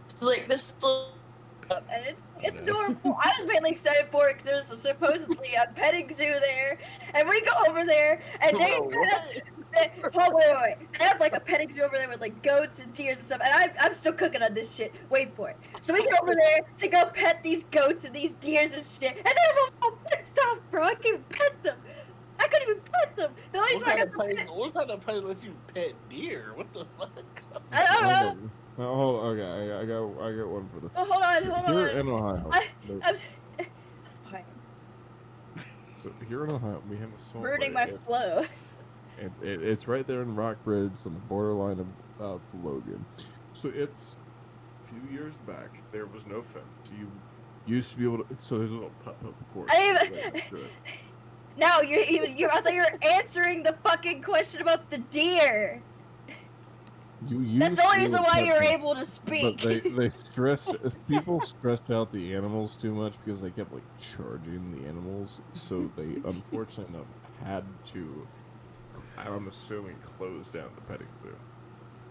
and it's adorable. I was mainly excited for it because there was supposedly a petting zoo there, and we go over there and wait. They have like a petting zoo over there with like goats and deers and stuff, and I'm still cooking on this shit. Wait for it. So we go over there to go pet these goats and these deers and shit, and they have all pissed off, bro. I can't even pet them. I couldn't even pet them. The only What reason I kind got of to place? What kind of place lets you pet deer? What the fuck? I don't know. Hold on. Okay, I got one for the. Oh, hold on. Here in Ohio. I'm fine. So here in Ohio, we have a small. Ruining my flow. It's right there in Rockbridge on the borderline of Logan. So it's a few years back. There was no fence. You used to be able to. So there's a little putt-putt course. No, I thought you were answering the fucking question about the deer. That's the only reason why you're able to speak. But they stressed people stressed out the animals too much because they kept like charging the animals. So they unfortunately had to. I'm assuming close down the petting zoo.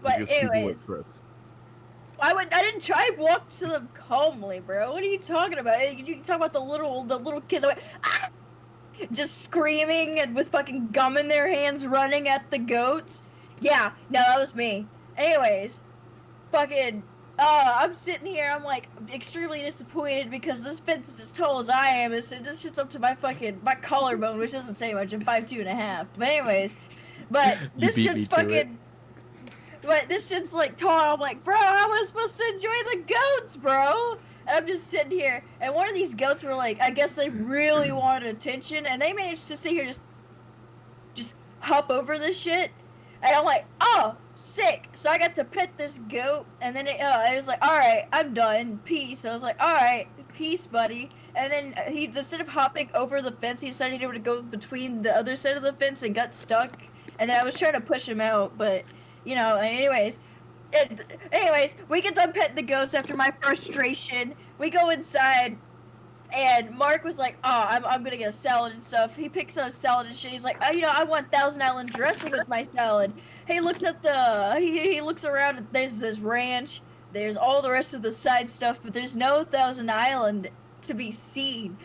But Because people were anyways, stressed. I didn't try and walk to them calmly, bro. What are you talking about? You talk about the little kids. I went, ah! Just screaming and with fucking gum in their hands, running at the goats. Yeah, no, that was me. Anyways, fucking, I'm sitting here. I'm like extremely disappointed because this fence is as tall as I am. This shit's up to my collarbone, which doesn't say much. I'm 5'2.5". But anyways, but this shit's fucking. But this shit's like tall. I'm like, bro, how am I supposed to enjoy the goats, bro? And I'm just sitting here, and one of these goats were like, I guess they really wanted attention, and they managed to sit here just hop over this shit. And I'm like, oh, sick. So I got to pet this goat, and then it was like, all right, I'm done. Peace. I was like, all right, peace, buddy. And then he, instead of hopping over the fence, he decided he would go between the other side of the fence and got stuck. And then I was trying to push him out, but, you know, anyways, we get done petting the goats after my frustration. We go inside, and Mark was like, oh, I'm gonna get a salad and stuff. He picks out a salad and shit. He's like, oh, you know, I want Thousand Island dressing with my salad. He looks at he looks around, and there's this ranch. There's all the rest of the side stuff, but there's no Thousand Island to be seen.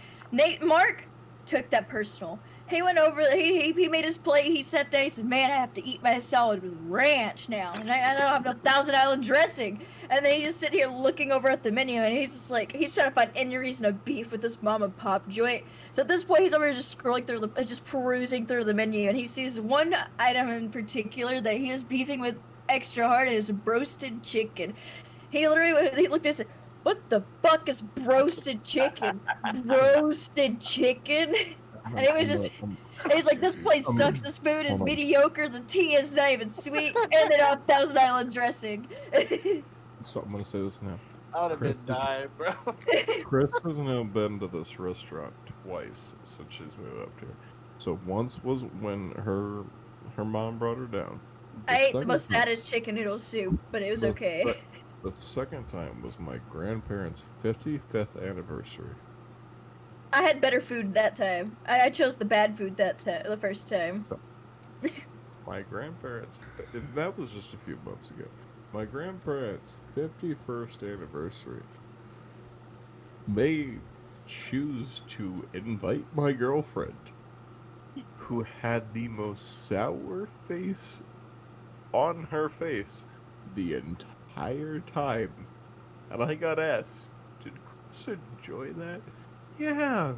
Mark took that personal. He went over, he made his plate, he sat there, he said, man, I have to eat my salad with ranch now, and I don't have no Thousand Island dressing. And then he's just sitting here looking over at the menu, and he's just like, he's trying to find any reason to beef with this mom and pop joint. So at this point, he's over here just scrolling through just perusing through the menu, and he sees one item in particular that he was beefing with extra hard, and it's roasted chicken. He looked at it and said, what the fuck is roasted chicken? Roasted chicken? And it was just, he's like, this place sucks, this food is mediocre, the tea is not even sweet, and they don't have Thousand Island dressing. So I'm gonna say this now. I would have been dying, bro. Chris has now been to this restaurant twice since she's moved up here. So once was when her mom brought her down. I ate the most saddest chicken noodle soup, but it was okay. The second time was my grandparents' 55th anniversary. I had better food that time. I chose the bad food the first time. My grandparents, that was just a few months ago. My grandparents' 51st anniversary, they choose to invite my girlfriend, who had the most sour face on her face the entire time. And I got asked, did Chris enjoy that? Yeah,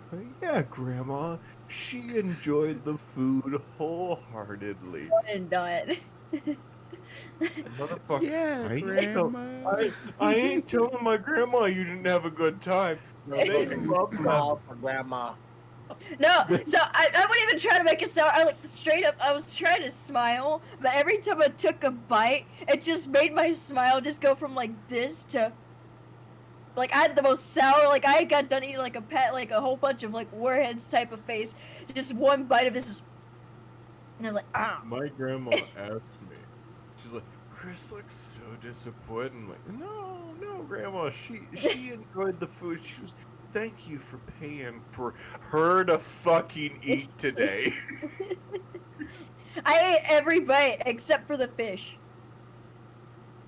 Grandma. She enjoyed the food wholeheartedly. I didn't know it. Motherfucker. Yeah, I ain't telling my grandma you didn't have a good time. They love Smile them. for grandma. No, so I wouldn't even try to make it sound. I like straight up. I was trying to smile, but every time I took a bite, it just made my smile just go from like this to like I had the most sour. Like I got done eating like a whole bunch of like warheads type of face. Just one bite of this, and I was like, ah. My grandma asked me. She's like, Chris looks so disappointed. I'm like, no, grandma. She enjoyed the food. She was. Thank you for paying for her to fucking eat today. I ate every bite except for the fish.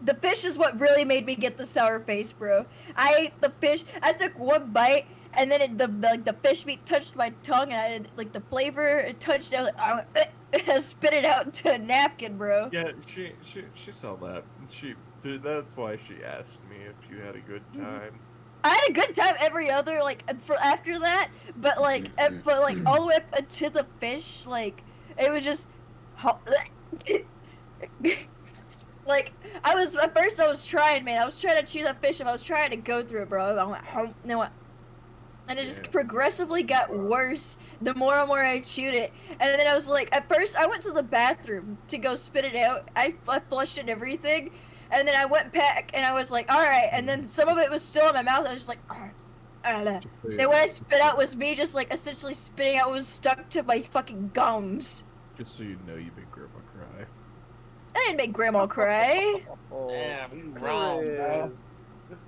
The fish is what really made me get the sour face, bro. I ate the fish. I took one bite, and then the fish meat touched my tongue, and I had, like the flavor it touched. I was like, I spit it out into a napkin, bro. Yeah, she saw that. That's why she asked me if you had a good time. I had a good time every other like for after that, but like all the way up to the fish, like it was just like I was at first I was trying, man. I was trying to chew that fish, and I was trying to go through it, bro. I went, no, and it just progressively got worse the more and more I chewed it. And then I was like, at first I went to the bathroom to go spit it out. I flushed it and everything. And then I went back, and I was like, all right. And then some of it was still in my mouth. I was just like, then when I spit out was me just like essentially spitting out what was stuck to my fucking gums. Just so you know, you made grandma cry. I didn't make grandma cry. Damn, you wrong, bro.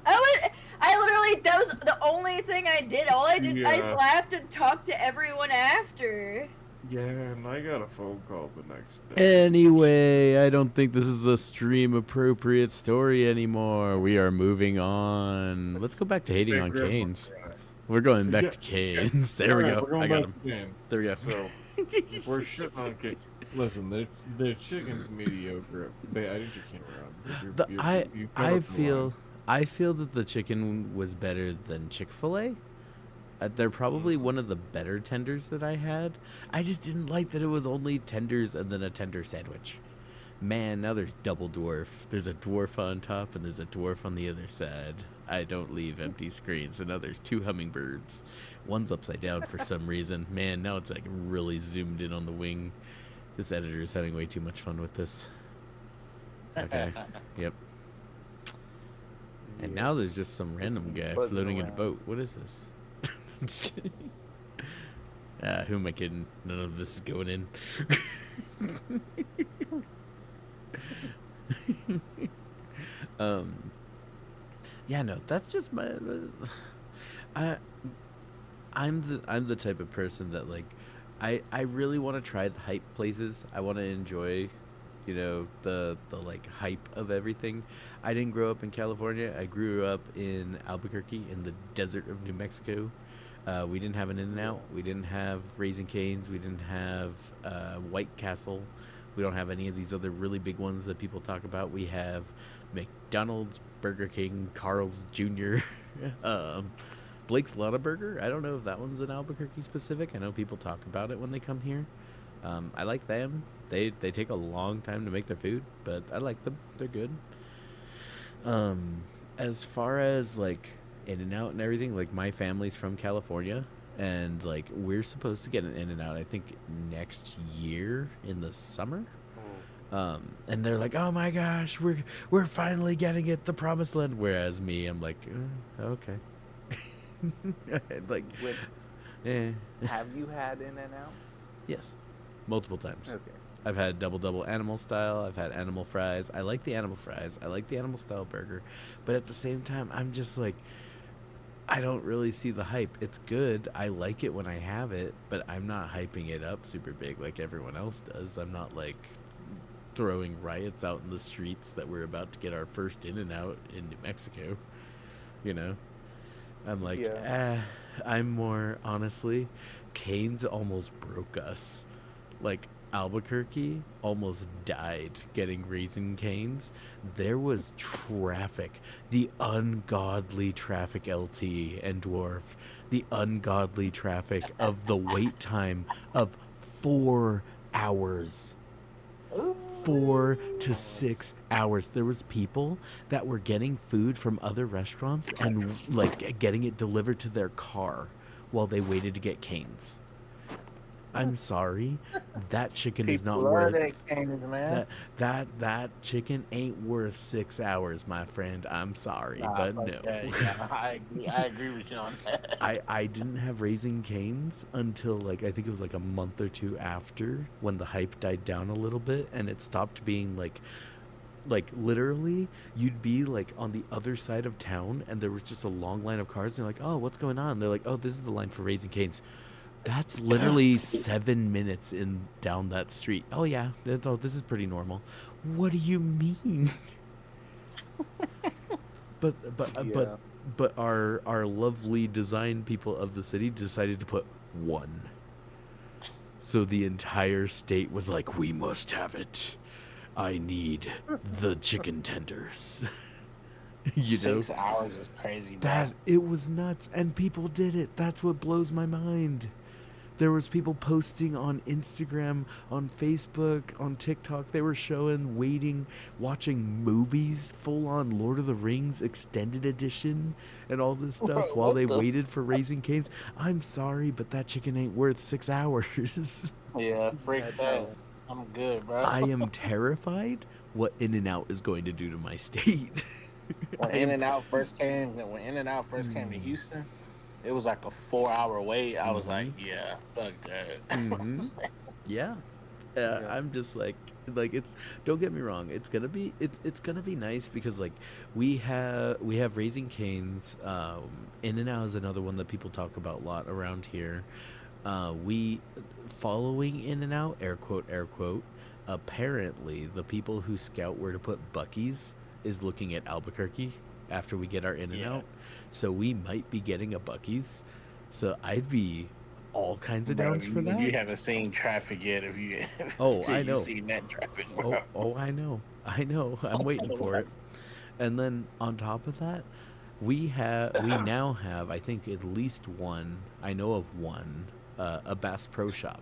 I literally, that was the only thing I did. All I did, I Yeah. laughed and talked to everyone after. Yeah, and I got a phone call the next day. Anyway, I don't think this is a stream appropriate story anymore. We are moving on. Let's go back to hating Make on grandma Canes. cry. We're going back Yeah. to Canes. There we Alright, go. we're going I got back him. to Canes. There we go. So, we're shitting on Canes. Listen, the chicken's mediocre. Babe, I need your camera on. because you cut I up the line. feel that the chicken was better than Chick-fil-A. They're probably one of the better tenders that I had. I just didn't like that it was only tenders and then a tender sandwich. Man, now there's double dwarf. There's a dwarf on top and there's a dwarf on the other side. I don't leave empty screens. And now there's two hummingbirds. One's upside down for some reason. Man, now it's like really zoomed in on the wing. This editor is having way too much fun with this. Okay. Yep. And now there's just some random guy Buzzing floating in a around. boat. What is this? I'm just kidding. Who am I kidding? None of this is going in. Yeah, no, that's just my. I'm the type of person that like, I really want to try the hype places. I want to enjoy, you know, the like hype of everything. I didn't grow up in California. I grew up in Albuquerque in the desert of New Mexico. We didn't have an In-N-Out. We didn't have Raising Cane's. We didn't have White Castle. We don't have any of these other really big ones that people talk about. We have McDonald's, Burger King, Carl's Jr., Blake's Lottaburger. I don't know if that one's in Albuquerque specific. I know people talk about it when they come here. I like them. They take a long time to make their food, but I like them. They're good. As far as like In-N-Out and everything, like my family's from California, and like we're supposed to get an In-N-Out I think next year in the summer. And they're like, oh my gosh, we're finally getting it, the promised land. Whereas me, I'm like, okay. Like, With, have you had In-N-Out? yes, multiple times. Okay. I've had double animal style. I've had animal fries. I like the animal fries. I like the animal style burger. But at the same time, I'm just like, I don't really see the hype. It's good. I like it when I have it, but I'm not hyping it up super big like everyone else does. I'm not like throwing riots out in the streets that we're about to get our first In-N-Out in New Mexico. You know? I'm like, I'm more, honestly, Cane's almost broke us. Like, Albuquerque almost died getting Raising Cane's. There was traffic, the ungodly traffic, LT and Dwarf, the ungodly traffic of the wait time of 4 hours. 4 to 6 hours. There was people that were getting food from other restaurants and like getting it delivered to their car while they waited to get canes. I'm sorry, that chicken is not People love worth that Cane's, man. that chicken ain't worth 6 hours, my friend. I'm sorry, Nah, but fuck no. that. Yeah, I agree with you on that. I didn't have Raising Cane's until like I think it was like a month or two after, when the hype died down a little bit and it stopped being like literally you'd be like on the other side of town and there was just a long line of cars and you're like, oh, what's going on? They're like, oh, this is the line for Raising Cane's. That's literally 7 minutes in down that street. Oh yeah, this is pretty normal. What do you mean? but Yeah. but our lovely design people of the city decided to put 1. So the entire state was like, we must have it. I need the chicken tenders. You know, 6 hours is crazy, bro. that it was nuts and people did it. That's what blows my mind. There was people posting on Instagram, on Facebook, on TikTok. They were showing watching movies, full on Lord of the Rings extended edition and all this stuff Bro, while what they the waited for Raising Cane's. I'm sorry, but that chicken ain't worth 6 hours. Yeah, freak that. I'm good, bro. I am terrified what In-N-Out is going to do to my state. When In-N-Out first came to Houston, it was like a 4-hour wait. I was like, yeah, fuck that. Mm-hmm. Yeah. I'm just like it's, don't get me wrong, it's gonna be nice because like we have Raising Cane's. In-N-Out is another one that people talk about a lot around here. We following In-N-Out, air quote, apparently the people who scout where to put Buc-ee's is looking at Albuquerque after we get our In-N-Out. So we might be getting a Buc-ee's. So I'd be all kinds of downs for that. You haven't seen traffic yet. If you I know. you've seen that traffic, bro. Oh, I know. I'm waiting for it. And then on top of that, we now have, I think, at least one. I know of one, a Bass Pro Shop.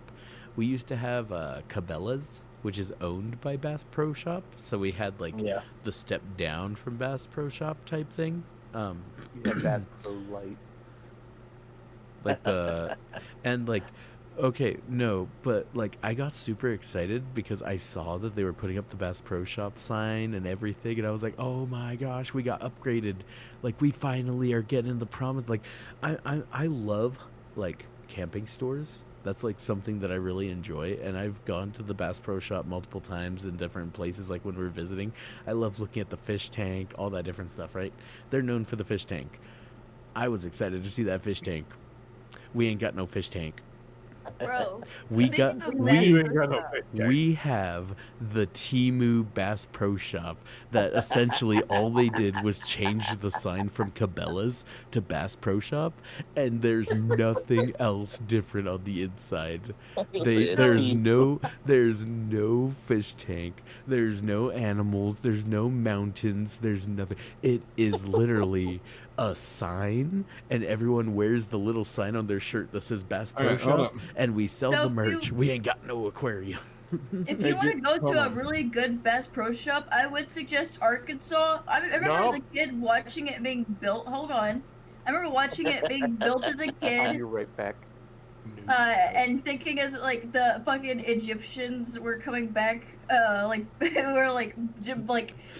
We used to have Cabela's, which is owned by Bass Pro Shop. So we had like the step down from Bass Pro Shop type thing. Yeah, Bass Pro Light. Like the and like okay, no, but like I got super excited because I saw that they were putting up the Bass Pro Shop sign and everything, and I was like, oh my gosh, we got upgraded. Like we finally are getting the promise. Like I love like camping stores. That's like something that I really enjoy, and I've gone to the Bass Pro Shop multiple times in different places, like when we're visiting. I love looking at the fish tank, all that different stuff, right? They're known for the fish tank. I was excited to see that fish tank. We ain't got no fish tank. Bro. We speaking got of we Bass we have the Temu Bass Pro Shop that essentially all they did was change the sign from Cabela's to Bass Pro Shop, and there's nothing else different on the inside. There's no fish tank, there's no animals, there's no mountains, there's nothing. It is literally a sign, and everyone wears the little sign on their shirt that says Bass Pro Alright, hold Shop, up. and we sell So the if merch. you- We ain't got no aquarium. If Hey, you want to dude, go hold to a on. really good Bass Pro Shop, I would suggest Arkansas. I remember as a kid watching it being built. Hold on. I remember watching it being built as a I'll kid, be right back. and thinking as like the fucking Egyptians were coming back, like were like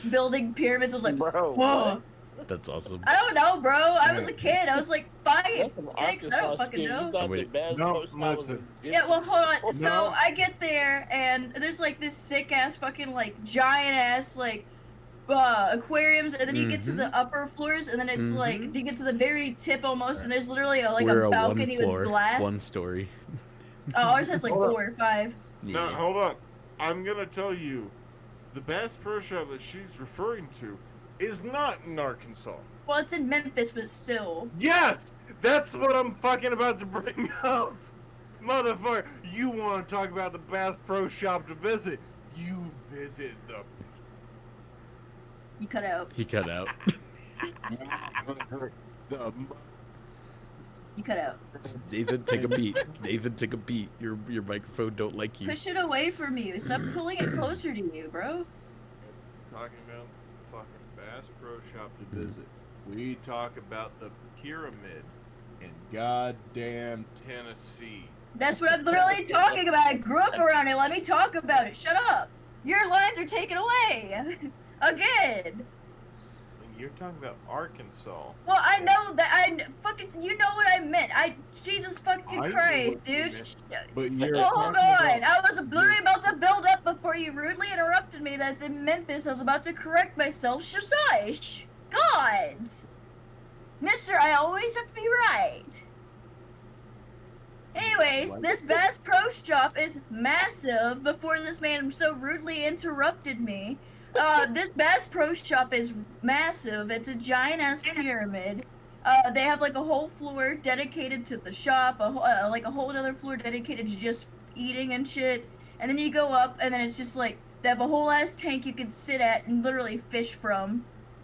building pyramids. I was like, Bro, whoa. That's awesome. I don't know, bro. I was a kid. I was like 5, That's some 6. I Arkansas don't fucking shit. know. You thought Wait. the Bass No, Pro Shop was listen. Yeah, well, hold on. So No. I get there, and there's like this sick ass fucking like giant ass like aquariums, and then you get to the upper floors, and then it's like you get to the very tip almost, and there's literally We're a a one balcony floor, with glass. one story. Oh, ours has like 4 or 5. No, Yeah. hold on. I'm gonna tell you, the Bass Pro Shop that she's referring to is not in Arkansas. Well, it's in Memphis, but still. Yes, that's what I'm fucking about to bring up, motherfucker. You want to talk about the Bass Pro Shop to visit? You visit the. You cut out. He cut out. the You cut out. Nathan, take a beat. Nathan, take a beat. Your microphone don't like you. Push it away from you. Stop pulling it closer to you, bro. Talking about fucking Bass Pro Shop to visit. We talk about the pyramid in goddamn Tennessee. That's what I'm literally talking about. I grew up around it. Let me talk about it. Shut up. Your lines are taken away. Again. You're talking about Arkansas. Well, I know that. You know what I meant. Jesus fucking I know Christ, what you dude. meant, But you're Well, hold talking on. about- I was literally about to build up before you rudely interrupted me. That's in Memphis. I was about to correct myself. Shush. Gods. Mister, I always have to be right. Anyways, this Bass Pro Shop is massive. Before this man so rudely interrupted me, this Bass Pro Shop is massive. It's a giant ass pyramid. They have like a whole floor dedicated to the shop, like a whole other floor dedicated to just eating and shit. And then you go up, and then it's just like they have a whole ass tank you can sit at and literally fish from,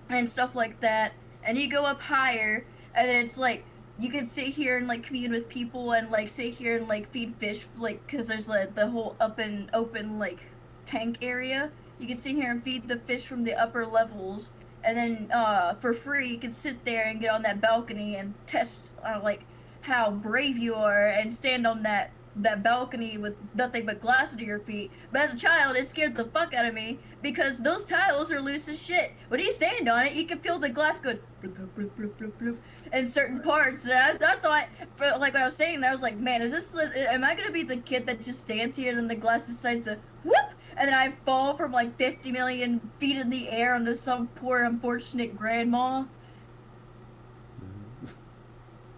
and stuff like that. And you go up higher, and then it's like you can sit here and like commune with people and like sit here and like feed fish, like because there's like the whole up and open like tank area. You can sit here and feed the fish from the upper levels, and then for free you can sit there and get on that balcony and test like how brave you are and stand on that balcony with nothing but glass under your feet. But as a child, it scared the fuck out of me because those tiles are loose as shit. When you stand on it, you can feel the glass go bloop, bloop, bloop, bloop, bloop, bloop, in certain parts. And I thought, like when I was standing there, I was like, man, am I gonna be the kid that just stands here and then the glass decides to whoop? And then I fall from like 50 million feet in the air onto some poor unfortunate grandma.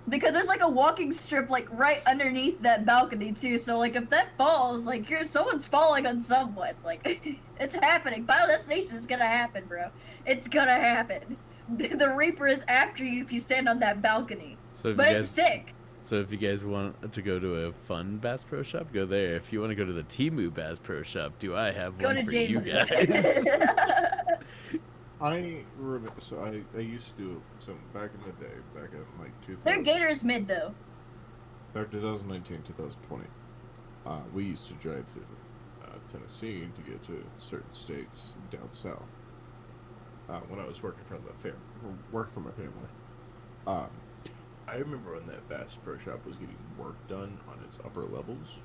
Because there's like a walking strip like right underneath that balcony too, so like if that falls, like someone's falling on someone. Like it's happening. Final Destination is gonna happen, bro. It's gonna happen. The Reaper is after you if you stand on that balcony. So But it's sick. So if you guys want to go to a fun Bass Pro Shop, go there. If you want to go to the Temu Bass Pro Shop, do I have Go one to for James's. you guys? I remember, so I used to do some back in the day, back in like 2000. Their gator is mid though. Back 2019, 2020. We used to drive through Tennessee to get to certain states down south. When I was working for my family. I remember when that Bass Pro Shop was getting work done on its upper levels.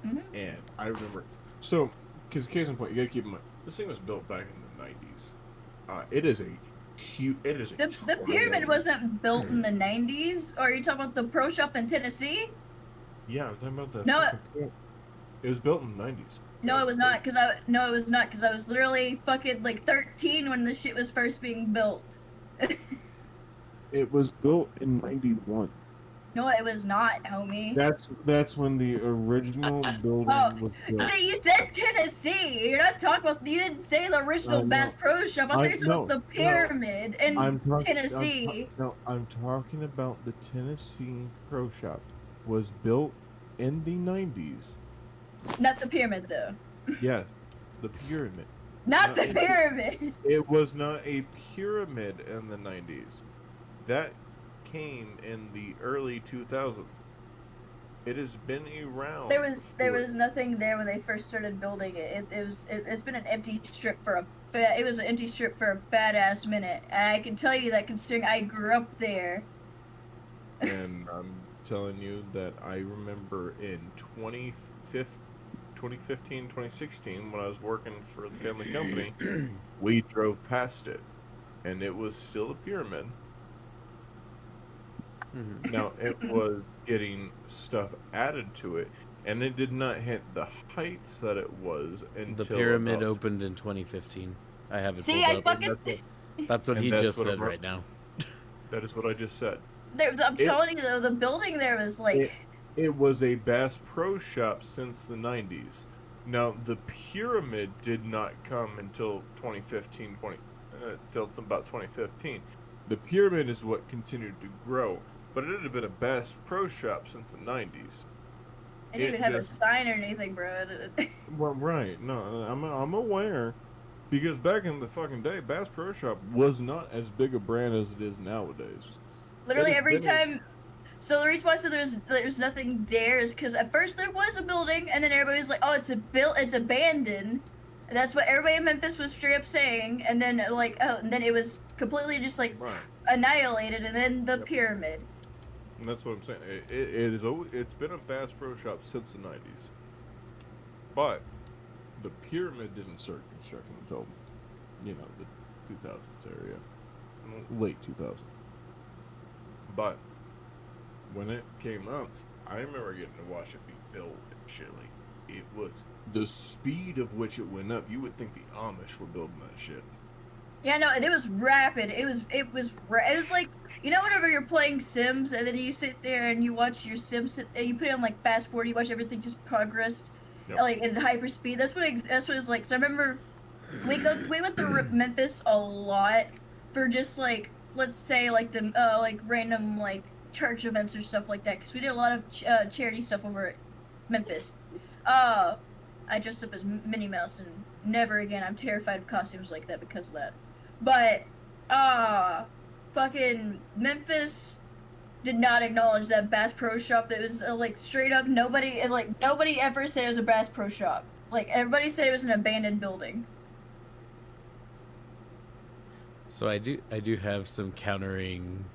Mm-hmm. And I remember, so, because case in point, you gotta keep in mind, this thing was built back in the 90s. It is a huge, The pyramid wasn't built in the 90s, or are you talking about the pro shop in Tennessee? Yeah, I'm talking about the. No, it was built in the 90s. No, it was not, because I was literally fucking like 13 when the shit was first being built. It was built in 91. No, it was not, homie. That's when the original building was built. See, you said Tennessee. You're not talking about. You didn't say the original Bass Pro Shop. I thought you were talking about the pyramid in Tennessee. I'm talking about the Tennessee Pro Shop. Was built in the 90s. Not the pyramid, though. Yes, the pyramid. Not the pyramid. It was not a pyramid in the 90s. That came in the early 2000s. It has been around. There was nothing there when they first started building it. It's been an empty strip for a fat ass minute, and I can tell you that considering I grew up there. And I'm telling you that I remember in 2015, 2016, when I was working for the family company, we drove past it, and it was still a pyramid. Now, it was getting stuff added to it, and it did not hit the heights that it was until The pyramid about... opened in 2015. I have it See, pulled I up. fucking. That's what and he that's just what said I'm- right now. That is what I just said. I'm telling you though, the building there was like. It was a Bass Pro Shop since the 90s. Now, the pyramid did not come until 2015, till about 2015. The pyramid is what continued to grow, but it had been a Bass Pro Shop since the 90s. I didn't even have a sign or anything, bro. Well, right. No, I'm aware. Because back in the fucking day, Bass Pro Shop was not as big a brand as it is nowadays. Literally It has every been time. So the response to there's nothing there is because at first there was a building, and then everybody was like, oh, it's abandoned. And that's what everybody in Memphis was straight up saying, and then and then it was completely just like Right. annihilated, and then the Yep. pyramid. And that's what I'm saying. It's been a Bass Pro Shop since the 90s. But the pyramid didn't start construction until, the 2000s area. Late 2000s. But when it came up, I remember getting to watch it be built and shit. Like, it was the speed of which it went up. You would think the Amish were building that shit. Yeah, no, it was rapid. It was like, whenever you're playing Sims and then you sit there and you watch your Sims, and you put it on like fast forward, you watch everything just progress, Yep. like in hyper speed. That's what it's like. So I remember we went to Memphis a lot for just like, let's say like the like random like church events or stuff like that, because we did a lot of charity stuff over at Memphis. I dressed up as Minnie Mouse, and never again. I'm terrified of costumes like that because of that. But, fucking Memphis did not acknowledge that Bass Pro Shop. That was like straight up nobody ever said it was a Bass Pro Shop. Like everybody said it was an abandoned building. So I do have some countering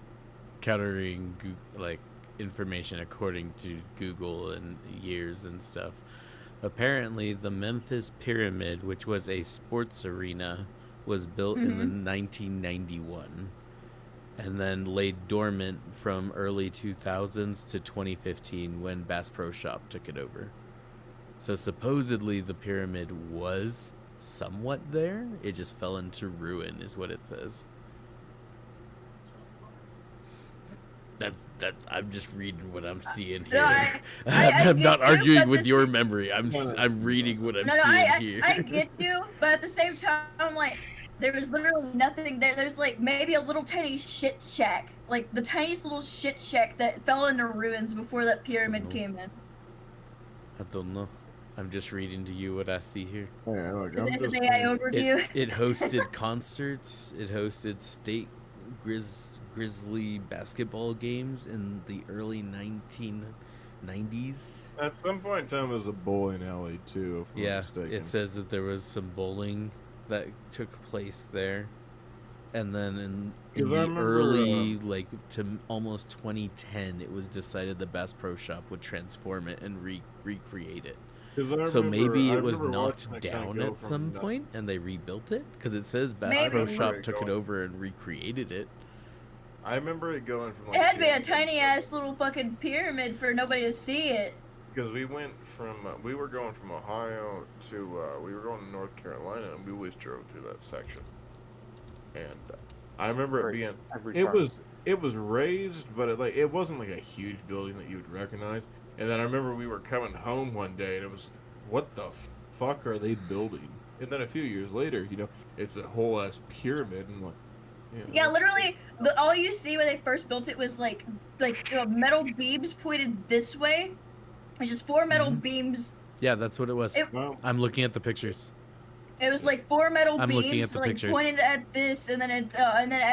like information according to Google and years and stuff. Apparently, the Memphis Pyramid, which was a sports arena, was built in the 1991 and then laid dormant from early 2000s to 2015 when Bass Pro Shop took it over. So supposedly the pyramid was somewhat there. It just fell into ruin, is what it says. That I'm just reading what I'm seeing here. No, I'm not get you, arguing but with the your thi- memory. I'm reading what I'm No, seeing here. I get you, but at the same time, like, there was literally nothing there. There's like maybe a little tiny shit shack, like the tiniest little shit shack that fell into ruins before that pyramid came in. I don't know. I'm just reading to you what I see here. Yeah, look, Is I'm this just an AI overview? It hosted concerts. It hosted state Grizzly basketball games in the early 1990s. At some point in time, it was a bowling alley too. If I'm Yeah, not mistaken. it says that there was some bowling that took place there. And then in 'Cause I the remember, early, like, to almost 2010, it was decided the Bass Pro Shop would transform it and recreate it. 'Cause I So remember- maybe I it was remember knocked watching it kinda down go at from some nothing- point and they rebuilt it? Because it says Bass Maybe. Pro I Shop remember it took it going- over and recreated it. I remember it going from. It had to be a tiny ass little fucking pyramid for nobody to see it. Because we went from we were going from Ohio to we were going to North Carolina, and we always drove through that section. And I remember it being it was raised, but it wasn't like a huge building that you would recognize. And then I remember we were coming home one day, and it was, what the fuck are they building? And then a few years later, it's a whole ass pyramid, and like. Yeah, literally, all you see when they first built it was like metal beams pointed this way. It's just four metal beams. Yeah, that's what it was. Well, I'm looking at the pictures. It was like four metal I'm looking beams, at the like pictures. pointed at this, and then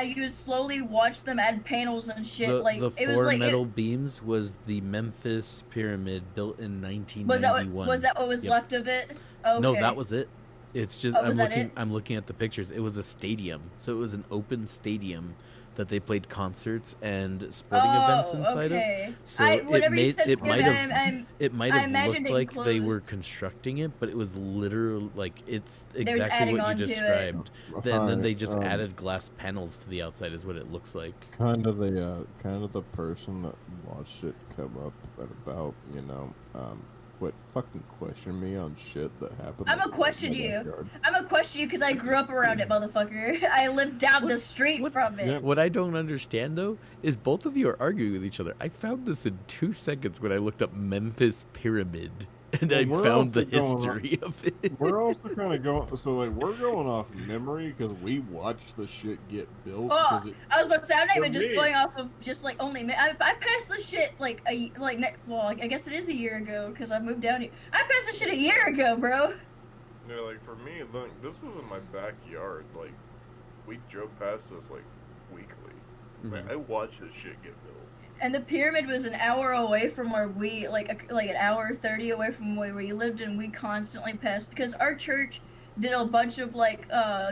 you would slowly watch them add panels and shit. The like it was four like metal beams was the Memphis Pyramid built in 1991. was that what was Yep. left of it? Okay. No, that was it. It's just Oh, was that it? I'm looking at the pictures. It was a stadium. So it was an open stadium that they played concerts and sporting events inside okay. of. So whenever you said it pyramid, might I have imagined looked it like they were closed. constructing it, but it was literally like it's just exactly adding what you on to it. described. Then they just Hi, added glass panels to the outside is what it looks like. kind of the person that watched it come up at about quit fucking question me on shit that happened. I'ma like, in question my you. backyard. I'm gonna question you because I grew up around it, motherfucker. I lived down the street from it. Yeah. What I don't understand though is both of you are arguing with each other. I found this in 2 seconds when I looked up Memphis Pyramid and Well, I we're found the also going history of it. We're also kind of going, so like we're going off memory because we watched the shit get built. Oh, 'cause it, I was about to say I'm not For even just me- going off of just like only. I passed this shit like I guess it is a year ago because I moved down here. I passed this shit a year ago, bro. like for me, like this was in my backyard. Like we drove past this like weekly. Like I watched this shit get built. And the pyramid was an hour away from where we, like an hour 30 away from where we lived, and we constantly passed, because our church did a bunch of, like,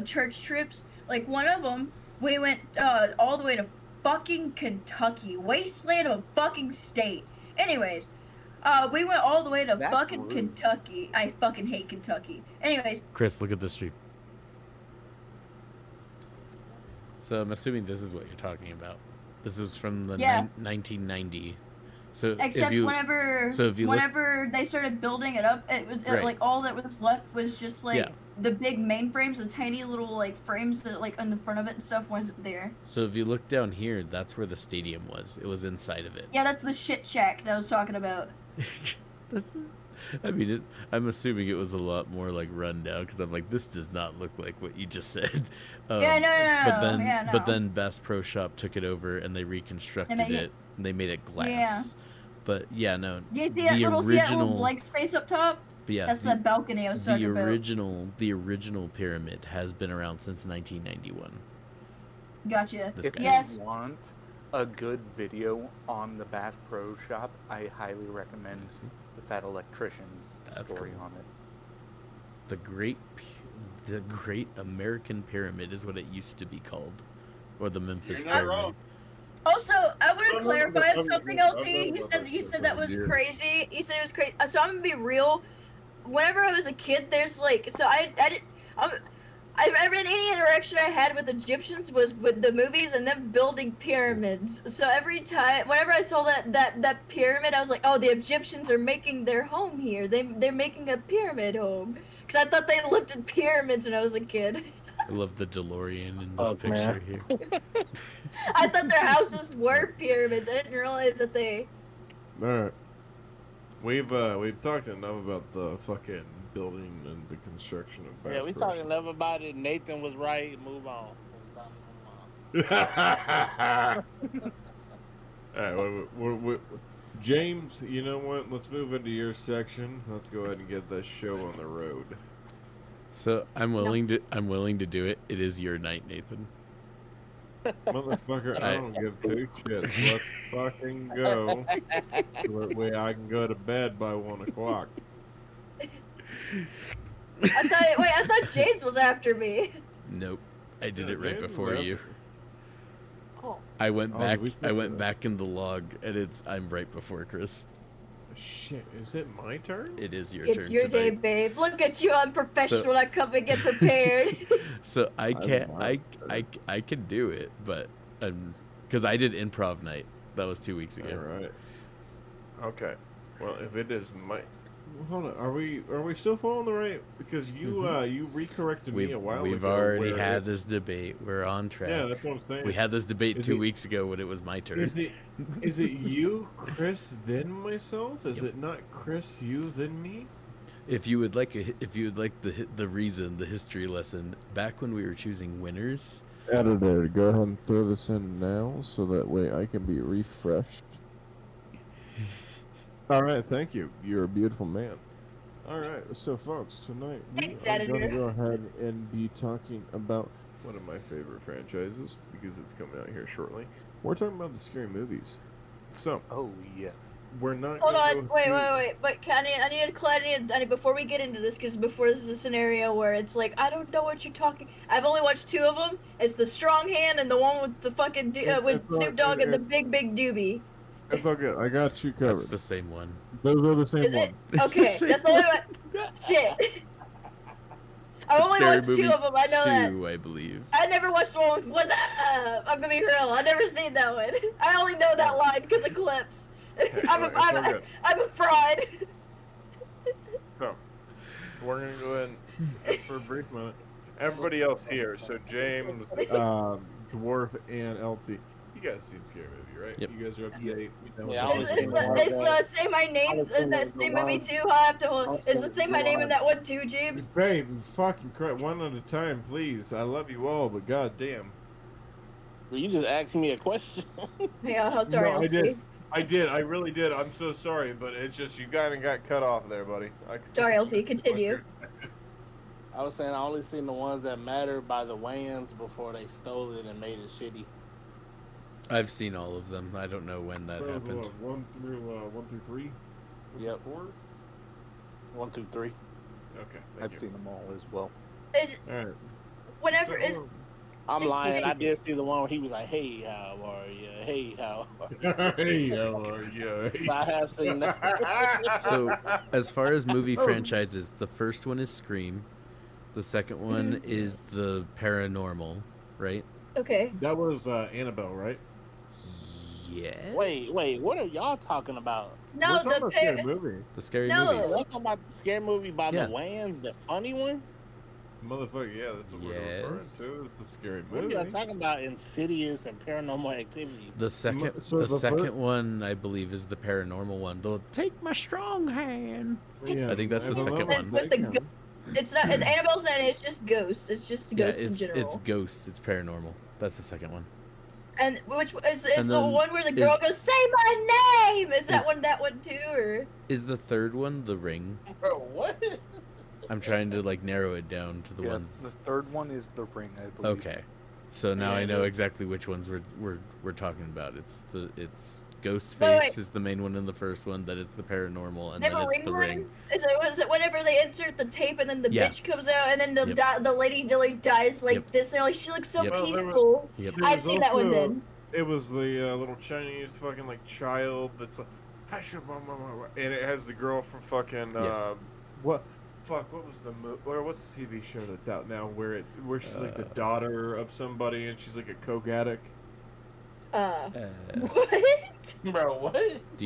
church trips. Like, one of them, we went, all the way to fucking Kentucky. Wasteland of a fucking state. Anyways, we went all the way to That's fucking rude. Kentucky. I fucking hate Kentucky. Anyways, Chris, look at the stream. So I'm assuming this is what you're talking about. This was from the Yeah. 1990. So except if you whenever they started building it up, it was Right. like all that was left was just like Yeah. the big main frames, the tiny little like frames that like on the front of it and stuff wasn't there. so if you look down here, that's where the stadium was. It was inside of it. Yeah, that's the shit shack that I was talking about. I mean, I'm assuming it was a lot more like run down because I'm like, this does not look like what you just said. Yeah, no, But then, yeah, but no. then Bass Pro Shop took it over and they reconstructed They made it. And they made it glass. Yeah. But yeah, no. You see that little blank space up top? But yeah, That's that balcony I was talking about. the original pyramid has been around since 1991. Gotcha. This If guy. Yes. you want a good video on the Bass Pro Shop, I highly recommend the Fat Electrician's That's story cool. on it. The Great American Pyramid is what it used to be called, or the Memphis You're not Pyramid. wrong. Also, I want to I'm clarify not- I'm- something, I'm LT. not You about said that you stuff said that on was deer. crazy. You said it was crazy. So I'm gonna be real. Whenever I was a kid, there's like, so I read any interaction I had with Egyptians was with the movies and them building pyramids. So every time, whenever I saw that pyramid, I was like, oh, the Egyptians are making their home here. They're making a pyramid home. Because I thought they lived in pyramids when I was a kid. I love the DeLorean in this Fuck, picture man. here. I thought their houses were pyramids. I didn't realize that they. All right. We've talked enough about the fucking building and the construction of Bass Yeah, we Pro talking enough about it. Nathan was right. Move on. Shop. All right, James, you know what? Let's move into your section. Let's go ahead and get this show on the road. So I'm willing to do it. It is your night, Nathan. Motherfucker, I don't give two shits. Let's fucking go. So that way I can go to bed by 1 o'clock. I thought James was after me. Nope, I did Yeah, it right James before left. you. Oh. I went Oh, back. we I did went that. back in the log, and I'm right before Chris. Shit, is it my turn? It is your It's turn your day, tonight. babe. Look at you, unprofessional. I come and get prepared. So I can't. my I can do it, but because I did improv night. That was 2 weeks All ago. right. Okay. Well, if it is my, hold on. Are we still following the right? Because you you recorrected me a while We've ago. already where had it- this debate. We're on track. Yeah, that's what I'm saying. We had this debate Is 2 it- weeks ago when it was my turn. Is it you, Chris, then myself? Is Yep. it not Chris, you, then me? If you would like the reason, the history lesson, back when we were choosing winners, Editor, go ahead and throw this in now, so that way I can be refreshed. All right, thank you. You're a beautiful man. All right, so folks, tonight we Thanks, are going to editor. go ahead and be talking about one of my favorite franchises because it's coming out here shortly. We're talking about the scary movies. So Oh, yes. we're not. Hold gonna on, go wait. through- But I need to clarify before we get into this, because before this is a scenario where it's like I don't know what you're talking. I've only watched 2 of them. It's the Strong Hand and the one with the fucking with It's all- Snoop Dogg and the it- big doobie. It's all good. I got you covered. that's the same one. Those are the same Is it? one. Okay, that's the only one. Shit. I only Scary watched 2 Movie of them. I know that. 2, I believe. I never watched the one with What's Up. I'm gonna be real. I never seen that one. I only know that line because of clips. I'm It's all good. a fraud. So, we're gonna go ahead and for a brief moment. Everybody else here, so James, Dwarf, and LT. You guys seen Scary Movie, right? Yep. You guys are up to Yes. date. We know Yeah, what I Is, it was is, is. thinking the, is the Say My Name was in thinking that of the same movie line. too? I have to hold. was Is the thinking Say of My the Name in line. that one too, James? Babe, fucking crap. One at a time, please. I love you all, but goddamn. You just asked me a question. Yeah, I'm sorry. No, I LT. did. I did. I really did. I'm so sorry, but it's just you got cut off there, buddy. Sorry, LT. Continue. I was saying I only seen the ones that mattered by the Wayans before they stole it and made it shitty. I've seen all of them. I don't know when that So, happened. what, 1 through 3? Yep. 4? 1, 2, 3. Okay. I've Thank you. seen them all as well. Is All right. whenever So, is I'm It's lying. I stupid. did see the one where he was like, "Hey, how are you? Hey, how are you?" hey, how are you? So I have seen that. So, as far as movie franchises, the first one is Scream. The second one is the Paranormal, right? okay. That was Annabelle, right? Yes. Wait. What are y'all talking about? No, We're talking the about scary par- movie. The scary No. movies. Y'all talking about the scary movie by Yeah. the Wayans, the funny one? Motherfucker, yeah, that's what we're referring Yes. to. It's a scary What are movie. y'all talking about? Insidious and Paranormal Activity. The second, so the the second fir- one, I believe, is the Paranormal one. They'll take my strong hand. Yeah, I think that's the if I'm second not one. With the mistaken. It's not Annabelle's not. It's just ghost. It's just Yeah, ghost in it's general. Ghost. It's Paranormal. That's the second one. And which is And the then one where the girl goes, "Say my name." Is that is- one? That one too, or Is the third one The Ring? Bro, what? I'm trying to like narrow it down to the Yeah, ones. the third one is the ring, I believe. Okay, so now Yeah, I know yeah. exactly which ones we're talking about. It's Wait, Ghostface wait. is the main one in the first one. Then it's the Paranormal, and they then have a it's ring the one? Ring. Was it whenever they insert the tape and then the Yeah. bitch comes out and then the Yep. the lady like dies like Yep. this and like she looks so Yep. Well, there was- peaceful. Yep. There I've was seen that one also- then. It was the little Chinese fucking like child that's like, and it has the girl from fucking Yes. what? Fuck, what was the or what's the TV show that's out now where she's like the daughter of somebody and she's like a coke addict? What? Bro, what? Do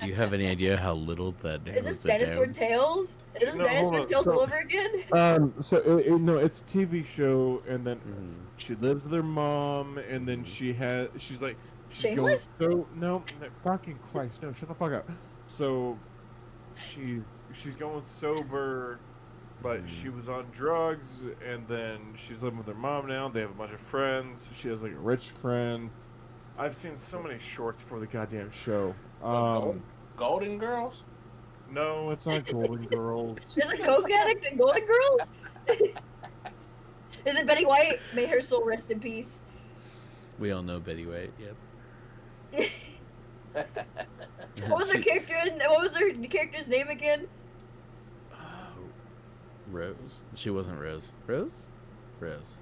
you have any idea how little that Is this narrows it Dinosaur down? Tales? Is this No, hold Dinosaur on. Tales So- all over again? So no, it's a TV show, and then Mhm. she lives with her mom, and then she's going Shameless? so no, fucking Christ, no, shut the fuck up. So she's going sober, but she was on drugs, and then she's living with her mom now. They have a bunch of friends. She has like a rich friend. I've seen so many shorts for the goddamn show. Golden Girls? No, it's not Golden Girls. There's a coke addict in Golden Girls? Is it Betty White? May her soul rest in peace. We all know Betty White. Yep. What was her She- character? What was her character's name again? Rose. She wasn't Rose. Rose. Rose.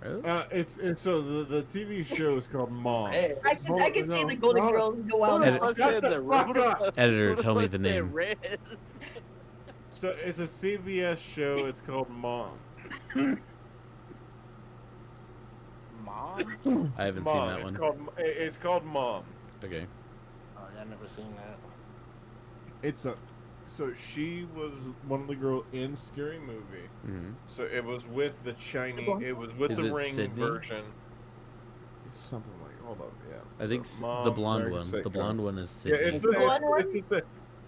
It's so the TV show is called Mom. Hey, I can see No, the Golden no. Girls go wild. Edit- I said the Fuck up. Editor, tell me the Said name. Red. So it's a CBS show. It's called Mom. Mom? I haven't Mom. seen that one. It's called Mom. Okay. Oh, yeah, I've never seen that. It's a. So she was one of the girls in Scary Movie. hmm So it was with the Chinese. It was with Is the it Ring Sydney? version. It's something like. Hold on. Yeah. I think So the Mom, blonde American one. The Sitcom. blonde one is Yeah, Sydney. it's The blonde one?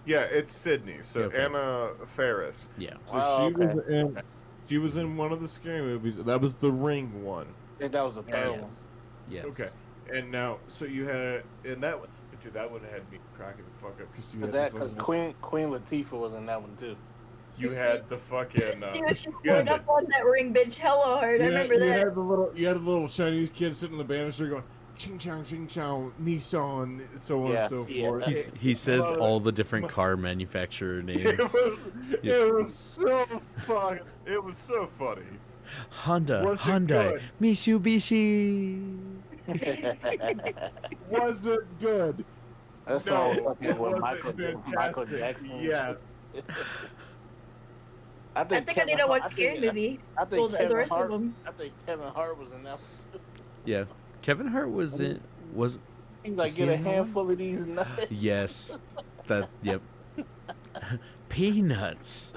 yeah, it's Sydney. So Okay. Anna Faris. Yeah. So Oh, she okay. was in. She was in one of the Scary Movies. That was the Ring one. I think that was the third one. Yes. Yes. Okay. And now, so you had in that one. Dude, that one had me cracking the fuck up because you had Because the because fucking, Queen Latifah was in that one too. you had the fucking. She was you had going up on that ring bitch hella hard. I remember you that. had the little Chinese kid sitting on the banister going ching chong Nissan, so on Yeah, and so yeah. forth. He says Well, all the different car manufacturer names. It was so fun. It was so funny. Honda, Was it Hyundai, good? Mitsubishi. Was it good? That song was No, fucking it with wasn't Michael fantastic. Jackson. Yes. I think I need to watch Scary Movie. I think Well, the Kevin rest Hart. of them. I think Kevin Hart was in that one too. Yeah. Kevin Hart was in. Was He's like, Was get he a in that one? handful of these nuts. yes. That. Yep. Peanuts.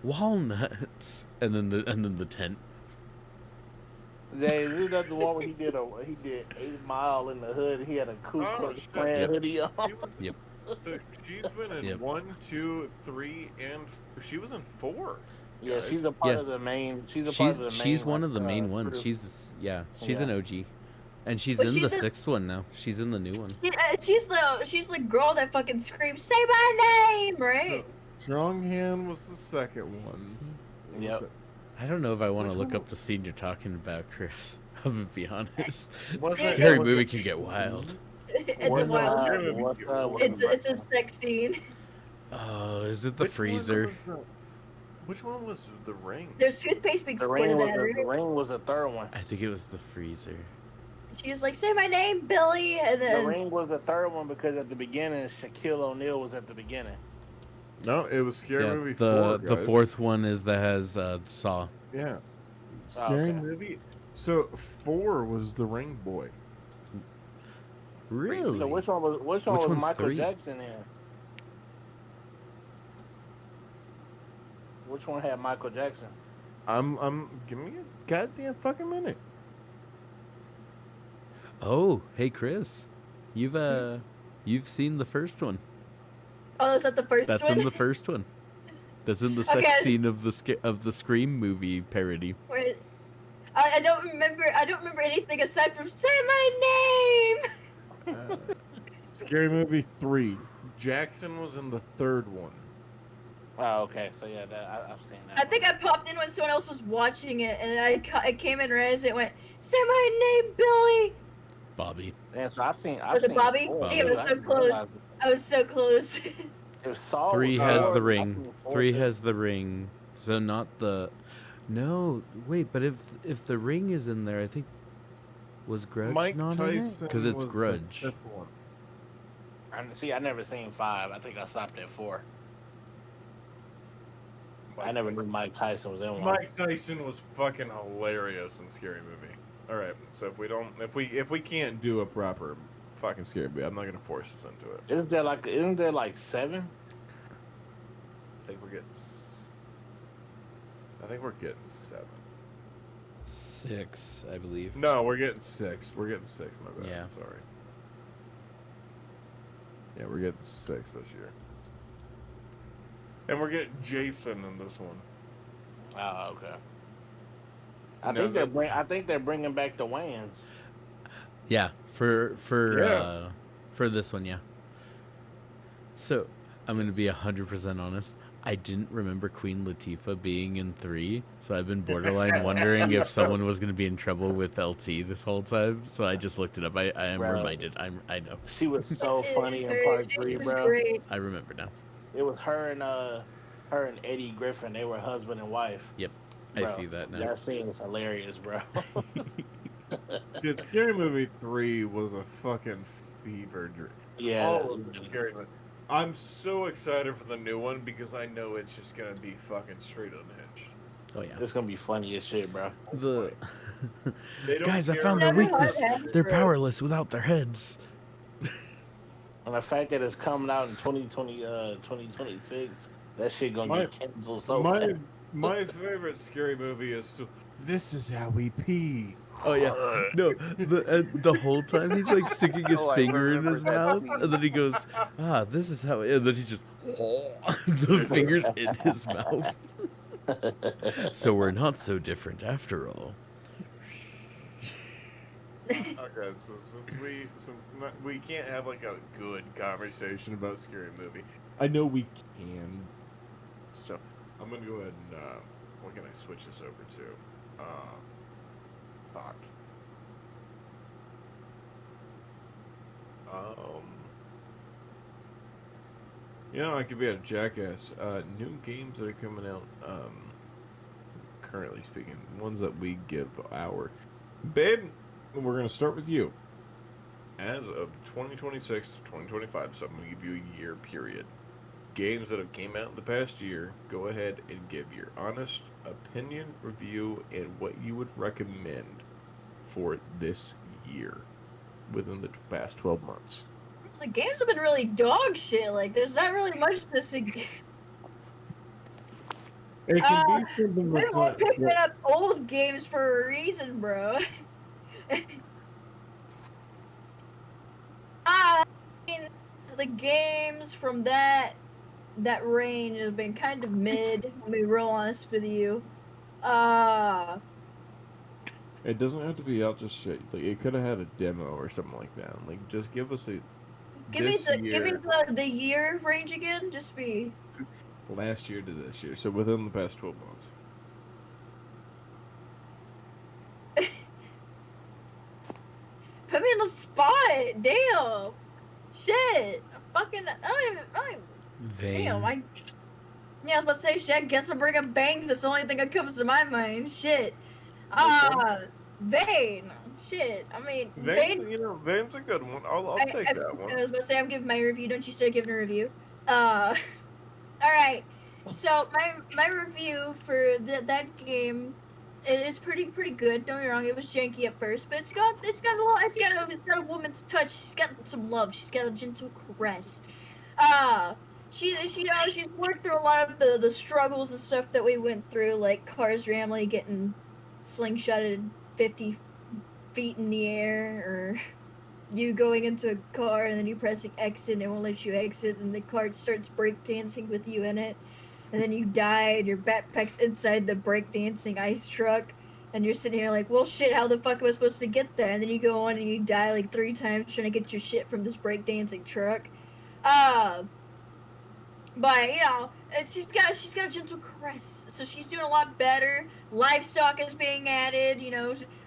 Walnuts. And then the tent. Jay, is that the one where he did 8 Mile in the hood? He had a Ku Oh, Klux shit. Klan Yep. hoodie on. Yep. So she's been in Yep. 1, 2, 3, and she was in 4. Yeah, guys. she's a part Yeah. of the main. She's a part of the main. She's one like, of the main ones. crew. She's Yeah. an OG, and she's But in she's the the- sixth one now. She's in the new one. She's the girl that fucking screams, "Say my name!" Right? Strong Hand was the second one. Yep. I don't know if I want to Which look one? up the scene you're talking about, Chris. I'm gonna be honest. Wasn't- Scary was movie it- can get wild. It's a wild. It's a sex scene. Oh, is it the Which one freezer? was the- Which one was the ring? There's toothpaste being The squirted ring, at her. the ring was the third one. I think it was the freezer. She was like, "Say my name, Billy," and The then ring was the third one because at the beginning, Shaquille O'Neal was at the beginning. No, it was Scary Yeah, Movie the 4. the guys. fourth one is that has Saw. Yeah. Scary okay. Movie. So 4 was the Ring Boy. Really? So which one was Which was one's Michael 3? Jackson in? Which one had Michael Jackson? Give me a goddamn fucking minute. Oh, hey Chris, you've seen the first one. oh, is that the first That's one? in the first one. That's in the sex Okay. scene of the Scream movie parody. Where, I don't remember. I don't remember anything aside from "Say my name." Scary Movie 3. Jackson was in the third one. Oh, okay. So yeah, I've seen that. I think I popped in when someone else was watching it, and I came in right as it went, "Say my name, Billy." Bobby. And so I've seen. Was it seen Bobby? four, Damn, it was I so didn't close. realize it. I was so close. If Saw 3 was has four, the I've ring. seen four, 3 too. has the ring. So not the. No, wait. But if the ring is in there, I think was Grudge Mike not in it? Tyson Because it's was the Grudge. fifth one. See, I never seen 5. I think I stopped at 4. I never knew Mike Tyson was in one. Mike Tyson was fucking hilarious in Scary Movie. All right, so if we can't do a proper fucking Scary Movie, I'm not gonna force us into it. Isn't there like 7? I think we're getting 7. 6, I believe. No, we're getting 6. We're getting 6. My bad. Yeah. Sorry. Yeah, we're getting 6 this year. And we're getting Jason in this one. Oh, okay. No, I think they're bringing back the Wayans. Yeah, for this one, yeah. So I'm gonna be 100% honest. I didn't remember Queen Latifah being in 3, so I've been borderline wondering if someone was gonna be in trouble with LT this whole time. So I just looked it up. I am Bro. reminded. I know. She was so It funny was in part she 3, was bro. great. I remember now. It was her and Eddie Griffin. They were husband and wife. I Bro, see that now. That scene is hilarious, bro. Dude, Scary Movie 3 was a fucking fever dream. yeah. All of the Scary Movie. I'm so excited for the new one because I know it's just gonna be fucking straight unhinged. Oh yeah. It's gonna be funny as shit, bro. The They don't guys, I care found their Never had weakness. hands, They're bro. powerless without their heads. And the fact that it's coming out in 2026, that shit gonna My- get canceled so my fast. my favorite scary movie is This Is How We Pee. Oh yeah. No, the whole time he's like sticking his Oh, I finger in his remember mouth, that and then he goes, this is how. And then he just the fingers in his mouth. So we're not so different after all. Okay, so since we can't have like a good conversation about Scary Movie, I know we can. So I'm gonna go ahead and what can I switch this over to? Fuck. You know, I could be a jackass. New games that are coming out. Currently speaking, ones that we give our babe. We're gonna start with you. As of 2026 to 2025, so I'm gonna give you a year period. Games that have came out in the past year, go ahead and give your honest opinion, review, and what you would recommend for this year within the past 12 months. The games have been really dog shit. Like, there's not really much to see. It can be something We that's were like, picking up old games for a reason, bro. I mean, the games from that range have been kind of mid. To be real honest with you. it doesn't have to be out just shit. Like it could have had a demo or something like that. Like just give us a Give me this the year, year range again. Just be. last year to this year, so within the past 12 months. spot. Damn. Shit. Fucking. I don't even. Vain. Damn. Yeah, I was about to say shit. I guess I'm bringing bangs. That's the only thing that comes to my mind. Shit. Vane. Shit. I mean, Vane. Vane's a good one. I'll take that one. I was about to say I'm giving my review. Don't you start giving a review. All right. So my review for that game is pretty good. Don't get me wrong. It was janky at first, but it's got a woman's touch. She's got some love. She's got a gentle caress. She's worked through a lot of the struggles and stuff that we went through, like Cars Ramley getting slingshotted 50 feet in the air, or you going into a car and then you pressing exit and it won't let you exit, and the car starts breakdancing with you in it, and then you die and your backpack's inside the breakdancing ice truck, and you're sitting here like, well, shit, how the fuck am I supposed to get there? And then you go on and you die like 3 times trying to get your shit from this breakdancing truck. But she's got a gentle caress, so she's doing a lot better. Livestock is being added.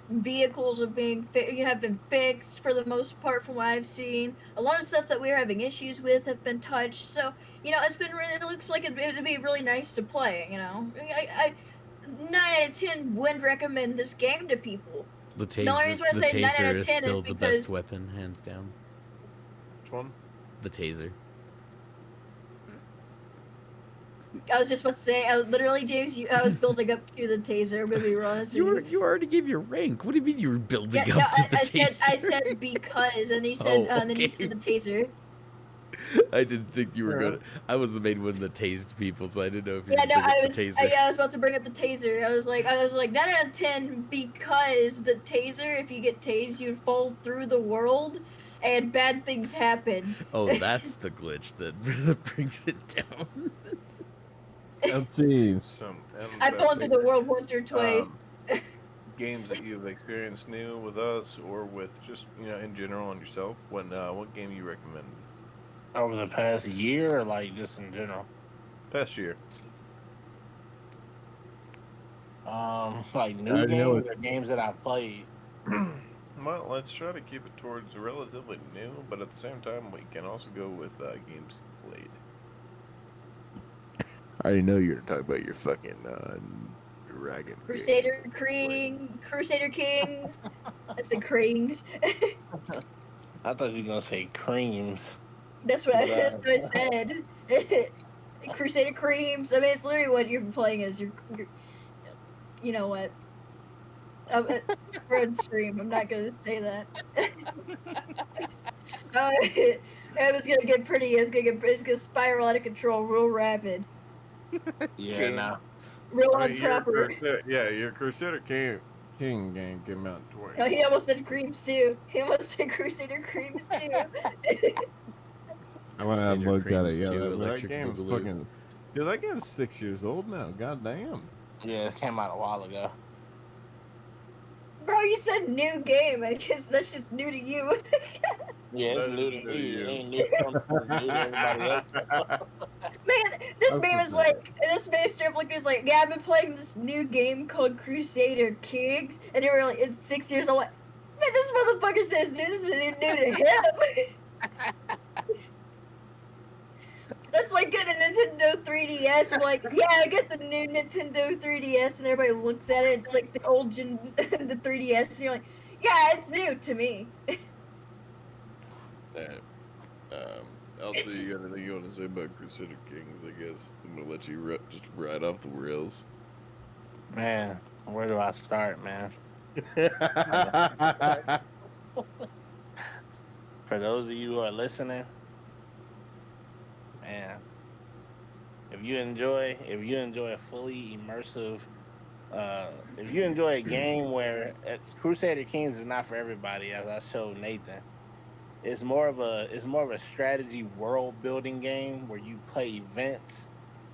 Vehicles are have been fixed for the most part from what I've seen. A lot of stuff that we were having issues with have been touched. So it's been really. It looks like it'd be really nice to play. I 9 out of 10 would recommend this game to people. The The only reason why I say 9 out taser of is 10 is still the because best weapon, hands down. Which one? The taser. I was just about to say, literally, James, I was building up to the taser. I'm gonna be honest. You already gave your rank. What do you mean you were building up to the taser? I said because, and he said, and then you said the taser. I didn't think you were gonna. I was the main one that tased people, so I didn't know if you Yeah, were no, bring up the taser. I was about to bring up the taser. I was like 9 out of 10 because the taser, if you get tased, you fall through the world, and bad things happen. Oh, that's the glitch that brings it down. I've fallen through the world once or twice. Games that you've experienced new with us, or with just in general on yourself. What game you recommend? Over the past year, or like just in general? Past year. Like new games or games that I played. Well, let's try to keep it towards relatively new, but at the same time, we can also go with games played. I already know you're talking about your fucking dragon. Crusader Kings. That's the Krings. I thought you were gonna say creams. That's what I said. Crusader Creams. I mean, it's literally what you're playing as. You know what? Red Scream. I'm not gonna say that. It was gonna get pretty. It's gonna spiral out of control real rapid. Yeah, no. Real improper. Your Crusader King game came out in 20. Oh, he almost said Creams too. He almost said Crusader Creams too. I want to have a look at it. Yeah, that Electric game's Boogaloo. fucking. Dude, that game's 6 years old now. God damn. Yeah, it came out a while ago. Bro, you said new game. I guess that's just new to you. Yeah, it's new to me. It ain't new to everybody else. Man, this man is like, this man straight up is like, yeah, I've been playing this new game called Crusader Kings, and they were like, it's 6 years old. Man, this motherfucker says this is new to him. That's like getting a Nintendo 3DS. I'm like, yeah, I get the new Nintendo 3DS, and everybody looks at it. It's like the old gen, the 3DS, and you're like, yeah, it's new to me. Also, you got anything you want to say about Crusader Kings? I guess I'm gonna let you just ride off the rails. Man, where do I start, man? For those of you who are listening, man, if you enjoy a fully immersive, if you enjoy a game where Crusader Kings is not for everybody, as I showed Nathan. It's more of a strategy world building game where you play events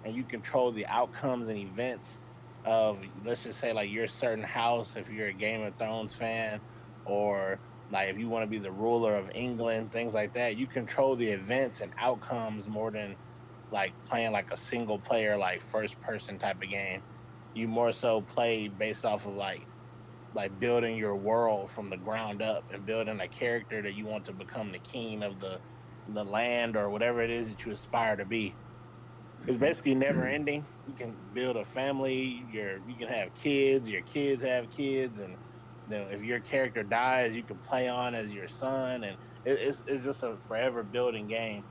and you control the outcomes and events of, let's just say, like your certain house if you're a Game of Thrones fan, or like if you want to be the ruler of England, things like that. You control the events and outcomes more than like playing like a single player, like first person type of game. You more so play based off of like like building your world from the ground up and building a character that you want to become the king of the land or whatever it is that you aspire to be. It's basically never ending. You can build a family. You can have kids. Your kids have kids, and if your character dies, you can play on as your son, and it's just a forever building game.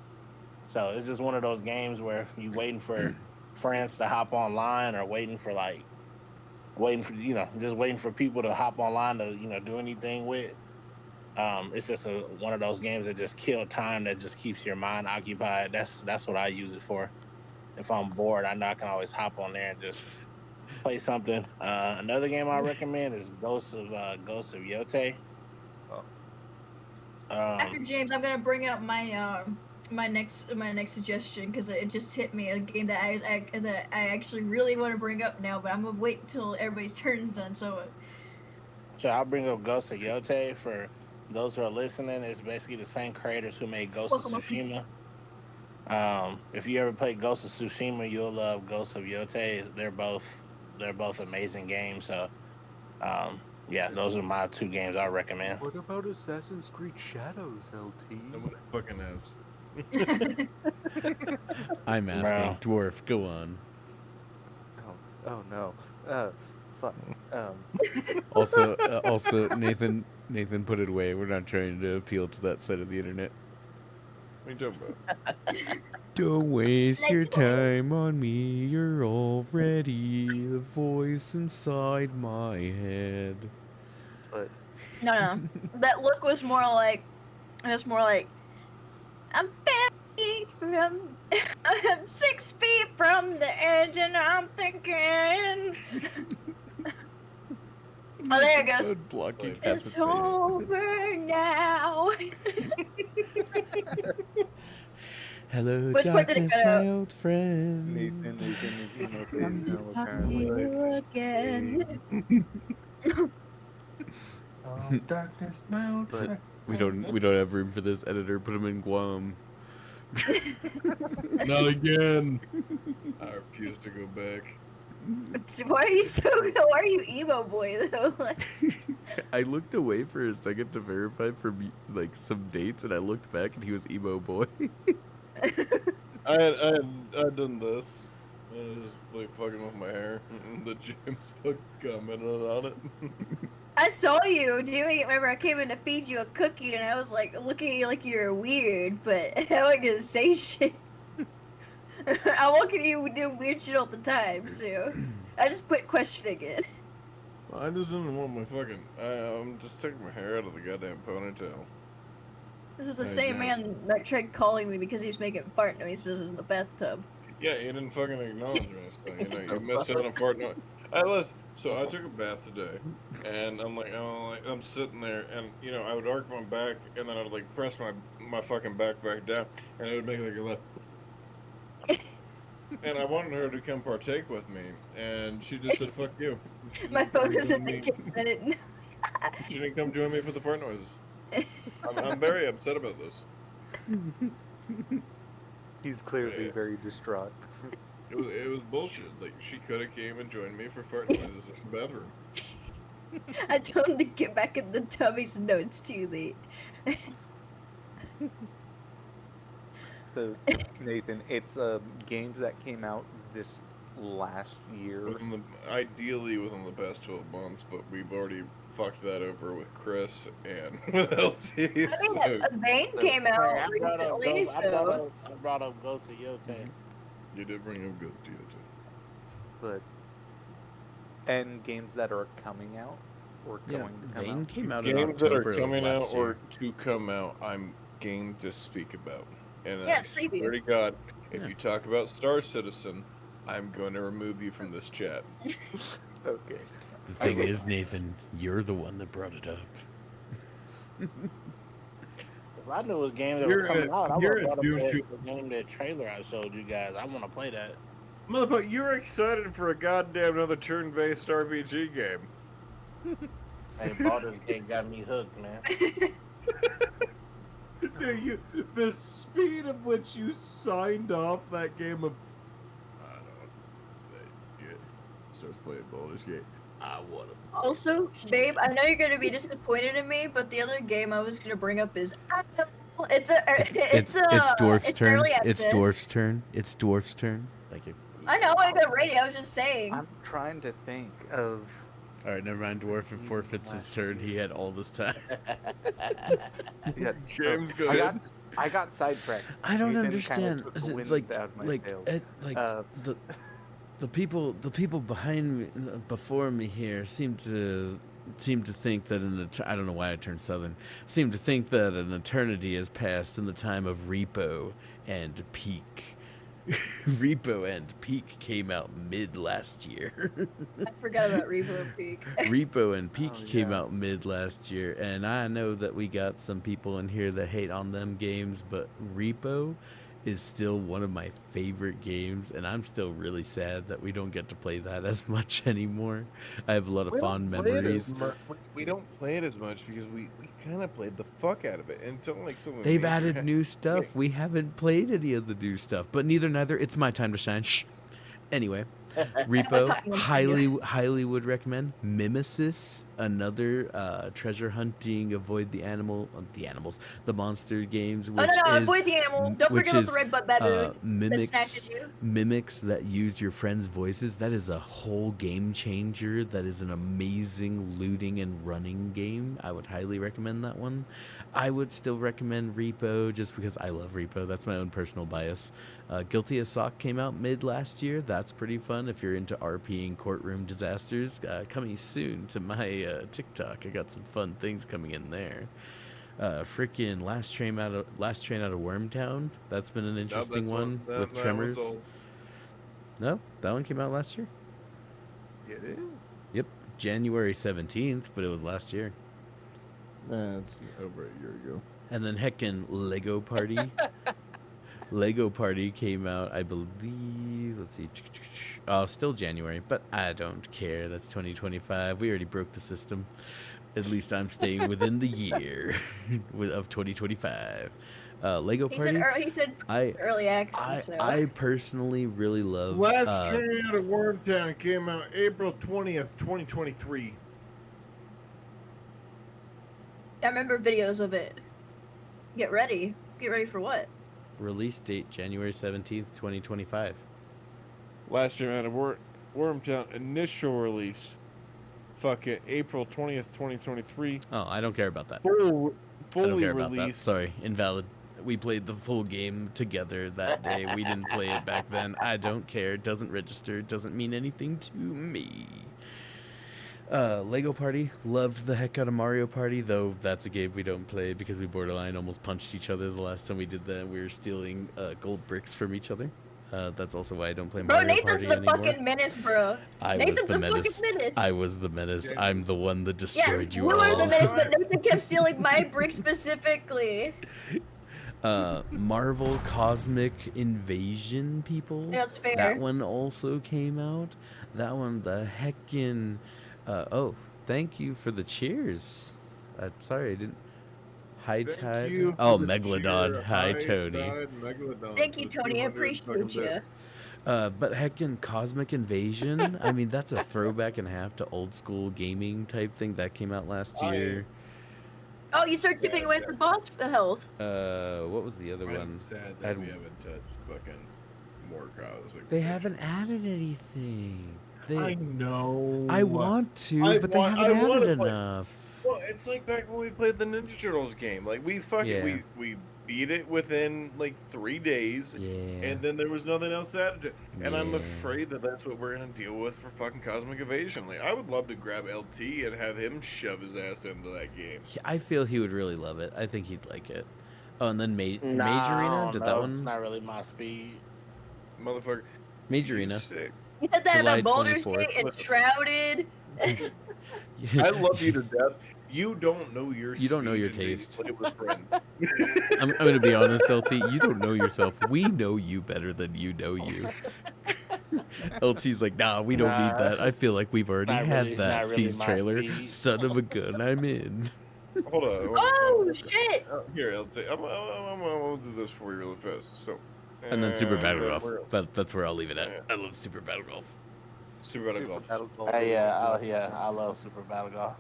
So it's just one of those games where you waiting for friends to hop online, or waiting for just waiting for people to hop online to do anything with. It's just one of those games that just kill time, that just keeps your mind occupied. That's what I use it for. If I'm bored, I know I can always hop on there and just play something. Another game I recommend is Ghosts of Yote. Oh. After James, I'm gonna bring up my my next suggestion because it just hit me, a game that I actually really want to bring up now, but I'm gonna wait until everybody's turn's done. So I'll bring up Ghosts of Yote for those who are listening. It's basically the same creators who made Ghost of Tsushima. If you ever played Ghost of Tsushima, you'll love Ghosts of Yote. They're both amazing games. So, yeah, those are my 2 games I recommend. What about Assassin's Creed Shadows, LT? Someone fucking asked. I'm asking. Dwarf, go on. Oh no. Fuck. Also, Nathan put it away. We're not trying to appeal to that side of the internet. What are you talking about? Don't waste your time on me. You're already the voice inside my head. But no, that look was more like I'm 6 feet from the edge, and I'm thinking. Oh, there it goes. Blocking It's over now. Hello, Which part did it darkness, cut out? my old friend. Nathan is emo Come face to now, talk to apparently. you again. Darkness, my old But- friend. We don't have room for this. Editor, put him in Guam. Not again. I refuse to go back. Why are you emo boy though? Like, I looked away for a second to verify for like some dates, and I looked back, and he was emo boy. I had done this. I was like fucking with my hair. The James fucking commented on it. I saw you doing it. Remember, I came in to feed you a cookie, and I was like looking at you like you were weird, but I wasn't gonna say shit. I'm looking at you do weird shit all the time, so I just quit questioning it. I just didn't want my fucking. I'm just taking my hair out of the goddamn ponytail. This is the Hey, same James. man that tried calling me because he was making fart noises in the bathtub. Yeah, you didn't fucking acknowledge me. So, you missed out on fart noise. Listen. So I took a bath today, and I'm like, I'm sitting there, and I would arc my back, and then I would like press my fucking back down, and it would make like a left. And I wanted her to come partake with me, and she just said, "Fuck you." My phone is in She the kitchen. I didn't know. She didn't come join me for the fart noises. I'm very upset about this. He's clearly Yeah. very distraught. It was bullshit. Like, she could have came and joined me for fart noises in the bathroom. I told him to get back in the tub. He said, no, it's too late. So, Nathan, it's games that came out this last year. Ideally within the past 12 months, but we've already fucked that over with Chris and with LT. I mean, So a Bane came out I brought up recently, Ghost- I so... brought up- I brought up Ghost of Yote. you did bring up good to you too. But and games that are coming out or Yeah, going to come Vane out. came out in Games that October are coming of out last or year. to come out, I'm game to speak about. And Yeah, I preview. swear to God, if Yeah. you talk about Star Citizen, I'm going to remove you from this chat. Okay. The thing is, Nathan, you're the one that brought it up. If I knew it was games that You're were coming a- out, I you're would a have brought dude up who- the game, that trailer I showed you guys. I want to play that. Motherfucker, you're excited for a goddamn another turn-based RPG game. Hey, Baldur's Gate got me hooked, man. Dude, the speed of which you signed off that game of I don't know. Yeah, starts playing Baldur's Gate. I want to. Also, babe, I know you're gonna be disappointed in me, but the other game I was gonna bring up is it's Dwarf's it's turn. early It's access. Dwarf's turn. It's Dwarf's turn. Thank you. I know I got ready. I was just saying. I'm trying to think of. All right, never mind. Dwarf forfeits his turn. He had all this time. Yeah, James, go ahead. I got sidetracked. I don't Ethan understand. kinda took the Is it wind like out of my like sails. the the people behind me, before me here, seem to think that I don't know why I turned southern. Seem to think that an eternity has passed in the time of Repo and Peak. Repo and Peak came out mid last year. I forgot about Repo and Peak. Repo and Peak Oh, came yeah. out mid last year, and I know that we got some people in here that hate on them games, but Repo is still one of my favorite games, and I'm still really sad that we don't get to play that as much anymore. I have a lot of We fond don't play it memories. as we don't play it as much because we kind of played the fuck out of it until like someone. They've made added your- new stuff. We haven't played any of the new stuff, but neither. It's my time to shine. Shh. Anyway, Repo, highly would recommend. Mimesis, another treasure hunting, avoid the monster games, which Oh no, is avoid the animal. Don't which forget about is, the red butt baboon that mimics snatches you. mimics that use your friends' voices. That is a whole game changer. That is an amazing looting and running game. I would highly recommend that one. I would still recommend Repo just because I love Repo. That's my own personal bias. Guilty as Sock came out mid last year. That's pretty fun if you're into RPing courtroom disasters. Coming soon to my TikTok. I got some fun things coming in there. Freaking Last Train Out of Wormtown. That's been an No, interesting that's one that with one's Tremors. old. No, that one came out last year. It is. Yep, January 17th, but it was last year. That's over a year ago. And then heckin' Lego Party. Lego Party came out, I believe. Let's see. Oh, still January, but I don't care. That's 2025. We already broke the system. At least I'm staying within the year of 2025. Lego Party. He said I early access. So. I personally really love. Last Train Out of Wormtown came out April 20th, 2023. I remember videos of it. Get ready. Get ready for what? Release date January 17th, 2025. Last Train Out of Wormtown initial release. Fucking April 20th, 2023. Oh, I don't care about that. Fully I don't care about that. released. Sorry, invalid. We played the full game together that day. We didn't play it back then. I don't care. It doesn't register. It doesn't mean anything to me. Lego Party. Loved the heck out of Mario Party, though that's a game we don't play because we borderline almost punched each other the last time we did that. We were stealing gold bricks from each other. That's also why I don't play Bro, Mario Nathan's Party the anymore. fucking menace, bro. Nathan's the fucking menace. I was the menace. I'm the one that destroyed Yeah, you you all. were the menace, but Nathan kept stealing my bricks specifically. Marvel Cosmic Invasion, people. Yeah, that's fair. That one also came out. That one, the heckin'. Oh, thank you for the cheers. I'm sorry, I didn't. Hi, Thank Tide. you Oh, for the Megalodon. cheer. Hi, Tony. Tide, Megalodon Thank you, for Tony. I 200 appreciate fucking you. bits. But heckin' Cosmic Invasion. I mean, that's a throwback and a half to old school gaming type thing that came out last I- year. Oh, you start chipping away at the boss health. What was the other I'm one? sad I- that we haven't touched fucking more Cosmic. They haven't added anything. I know. I want to, I but they want- I haven't wanna added play- enough. Well, it's like back when we played the Ninja Turtles game. Like we fucking Yeah. we beat it within like 3 days, Yeah. and then there was nothing else added to it. And I'm Yeah. afraid that that's what we're gonna deal with for fucking Cosmic Invasion. Like I would love to grab LT and have him shove his ass into that game. I feel he would really love it. I think he'd like it. Oh, and then Mage Nah, I Arena? don't Did know. that It's one? not really my speed. Motherfucker, Mage you Arena. sick. You said that July about Baldur's 24th. Gate and Shrouded. I love you to death. You don't know your You don't know speed your until you taste. play with friends. I'm going to be honest, LT. You don't know yourself. We know you better than you know you. LT's like, nah, we don't need that. I feel like we've already Not had really- that. not really Sees my trailer. speed. Son of a gun, I'm in. Hold on. Oh shit! Here, LT. I'm gonna do this for you really fast. So. And then Super Battle we're- Golf. That's where I'll leave it at. Yeah. I love Super Battle Golf. Super Battle Super Golf. Battle Golf. I love Super Battle Golf.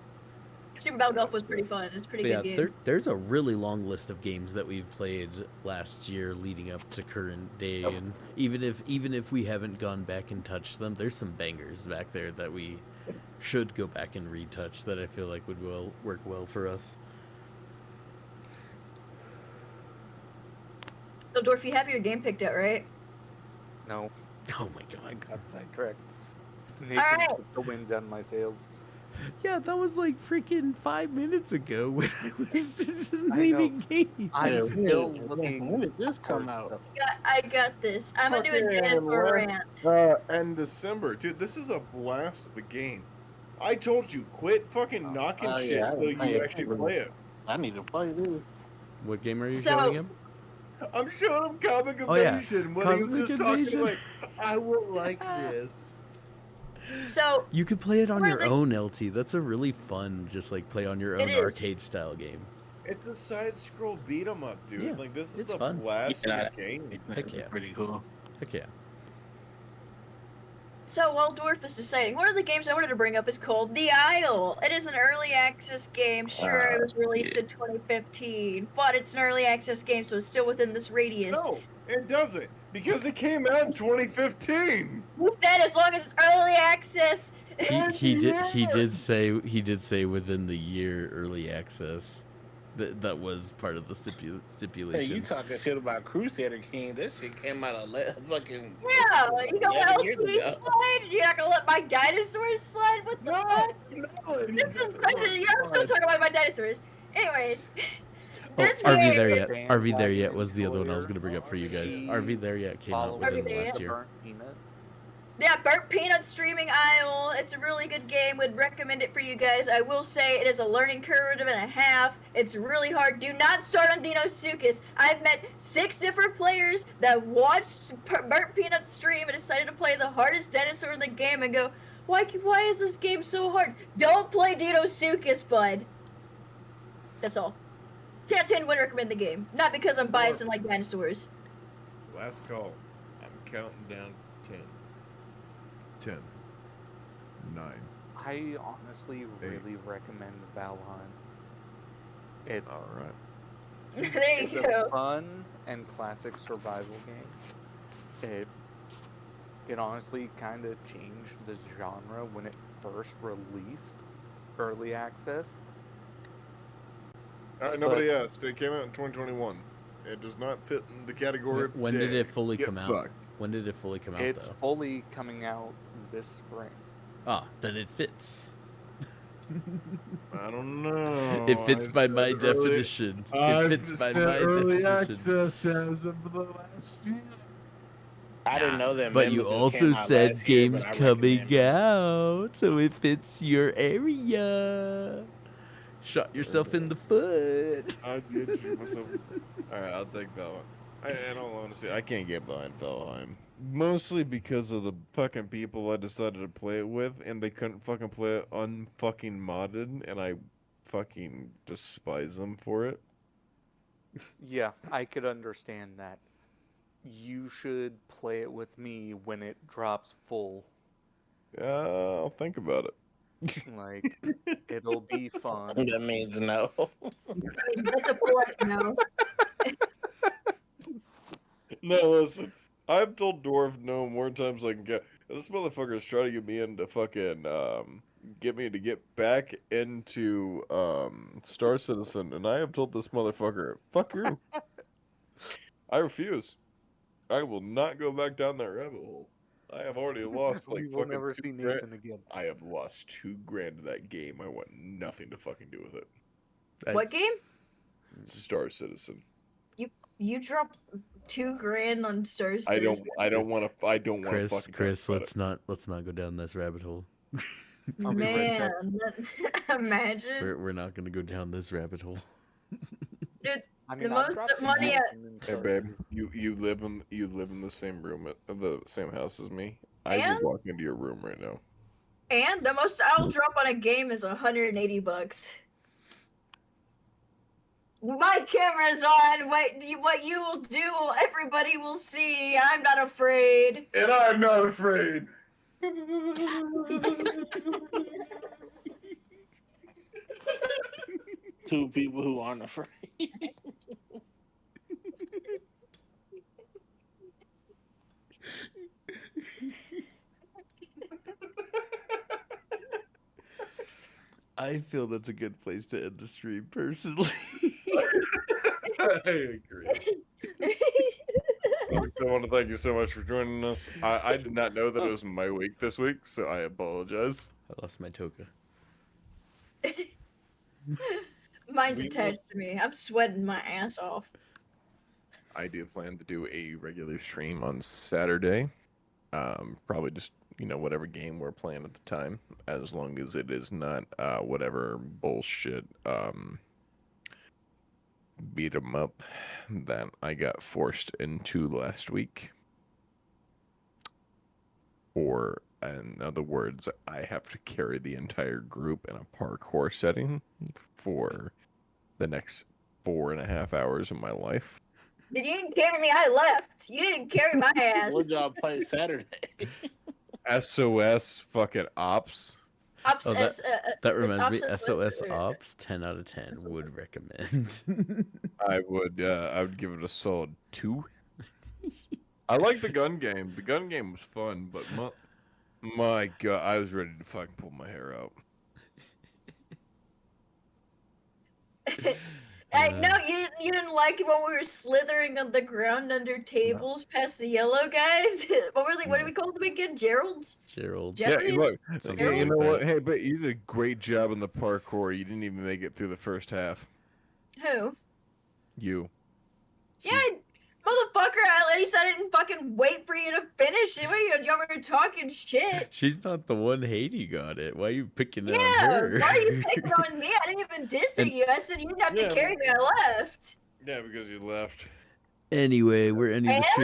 Super Battle Golf was pretty fun. It's a pretty But good yeah, game. there's a really long list of games that we've played last year leading up to current day, and even if we haven't gone back and touched them, there's some bangers back there that we should go back and retouch that I feel like would work well for us. So, Dorf, you have your game picked out, right? No, Oh my I god. got sidetracked. Nathan right. took the wind down my sails. Yeah, that was like freaking 5 minutes ago when I was I leaving game. I'm Yeah, still when looking did this come for out? stuff. I got this. I'm gonna do a Fucking dinosaur left. rant. And December, dude, this is a blast of a game. I told you, quit fucking knocking shit yeah, I until didn't play you it. actually play it. I need to play this. What game are you So- showing him? I'm showing him Comic Oh, yeah. Invasion when he was Cosmic just Invasion. talking like, I will like this. So, You could play it on Or your like- own, LT. That's a really fun, just like play on your own It is. arcade style game. It's a side scroll beat 'em up, dude. Yeah, Like this is it's the fun. blast Yeah. of the game. Heck It's yeah. pretty cool. Heck yeah. So while Dwarf is deciding, one of the games I wanted to bring up is called The Isle. It is an early access game. Sure, it was released in 2015, but it's an early access game, so it's still within this radius. No, it doesn't. Because it came out in 2015. Who said as long as it's early access? He did say within the year early access. That was part of the Hey, you stipulation. talking shit about Crusader King? That shit came out fucking. Yeah, you gonna let 11 years LP ago. slide? You're not gonna let my dinosaurs slide? What the fuck? No, This is I'm still talking about my dinosaurs. Anyway, Oh, this RV game. there yet? Dan RV there yet Wagner was the other one I was Sawyer. gonna bring up for you guys. She's RV there yet came out Following within the RV there last yet? year. Burnt Peanut. Yeah, Burnt Peanut Streaming Isle. It's a really good game. Would recommend it for you guys. I will say it is a learning curve and a half. It's really hard. Do not start on Deinosuchus. I've met 6 different players that watched Burnt Peanut stream and decided to play the hardest dinosaur in the game and go, why is this game so hard? Don't play Deinosuchus, bud. That's all. 10 out of 10 would recommend the game. Not because I'm biased and like dinosaurs. Last call. I'm counting down 10. 10. 9. I honestly really recommend Valheim. It, Alright. There it's you a go. fun and classic survival game. It honestly kind of changed the genre when it first released early access. Alright, nobody asked. It came out in 2021. It does not fit in the category of When did today. it fully Get come out? fucked. When did it fully come out It's though? fully coming out this spring. Ah, then it fits. I don't know. It fits I by said my early- definition. I It fits by said my early definition. access as of the last year. I didn't know that. But you Nemesis also came out said last year, games but I coming recommend it. out, so it fits your area. Shot yourself in the foot. I did shoot myself. Alright, I'll take Valheim. In all honesty, I can't get behind Valheim. Mostly because of the fucking people I decided to play it with, and they couldn't fucking play it unfucking modded, and I fucking despise them for it. Yeah, I could understand that. You should play it with me when it drops full. I'll think about it. Like, it'll be fun. That means no. I mean, that's a polite no. No, listen. I've told Dwarf no more times I can get. This motherfucker is trying to get me into fucking get me to get back into Star Citizen, and I have told this motherfucker, fuck you. I refuse. I will not go back down that rabbit hole. I have already lost like We will fucking never 2 see grand. Nathan again. I have lost $2,000 to that game. I want nothing to fucking do with it. What game? Star Citizen. You dropped $2,000 on Star I Citizen. don't want to. I don't want to Chris, fucking. Chris, talk about let's not go down this rabbit hole. I'll be right back. Man, imagine. We're not gonna go down this rabbit hole. Dude, I The I'll most drop you money Nathan I- in Hey Star babe, Citizen. you live in the same room the same house as me. I And? will walk into your room right now. And the most I'll drop on a game is $180. My camera's on. What you will do, everybody will see. I'm not afraid. And I'm not afraid. Two people who aren't afraid. I feel that's a good place to end the stream, personally. I agree. Alex, I want to thank you so much for joining us. I did not know that it was my week this week, so I apologize. I lost my toka. Mine's attached to me. I'm sweating my ass off. I do plan to do a regular stream on Saturday. Probably just, whatever game we're playing at the time, as long as it is not whatever bullshit beat 'em up that I got forced into last week. Or, in other words, I have to carry the entire group in a parkour setting for the next 4.5 hours of my life. You didn't carry me. I left. You didn't carry my ass. What y'all play Saturday? SOS fucking ops. Ops, Oh, that it's reminds me, ops- SOS Ops, 10 out of 10 would recommend. I would give it a solid 2. I like the gun game. The gun game was fun, but my god, I was ready to fucking pull my hair out. I know you didn't like it when we were slithering on the ground under tables past the yellow guys. What were they? What do we call them again? Gerald's? Gerald. Yeah. Japanese- look, Something you like know that. what? Hey, but you did a great job in the parkour. You didn't even make it through the first half. Who? You. Yeah, motherfucker. At least I didn't fucking wait for you to finish it. Y'all were talking shit. She's not the one Haiti got it. Why are you picking it on Yeah, her? why are you picking on me? I didn't even diss at And- you. I said you didn't have to Yeah, carry me. I left. Yeah, because you left. Anyway, we're ending the And? stream.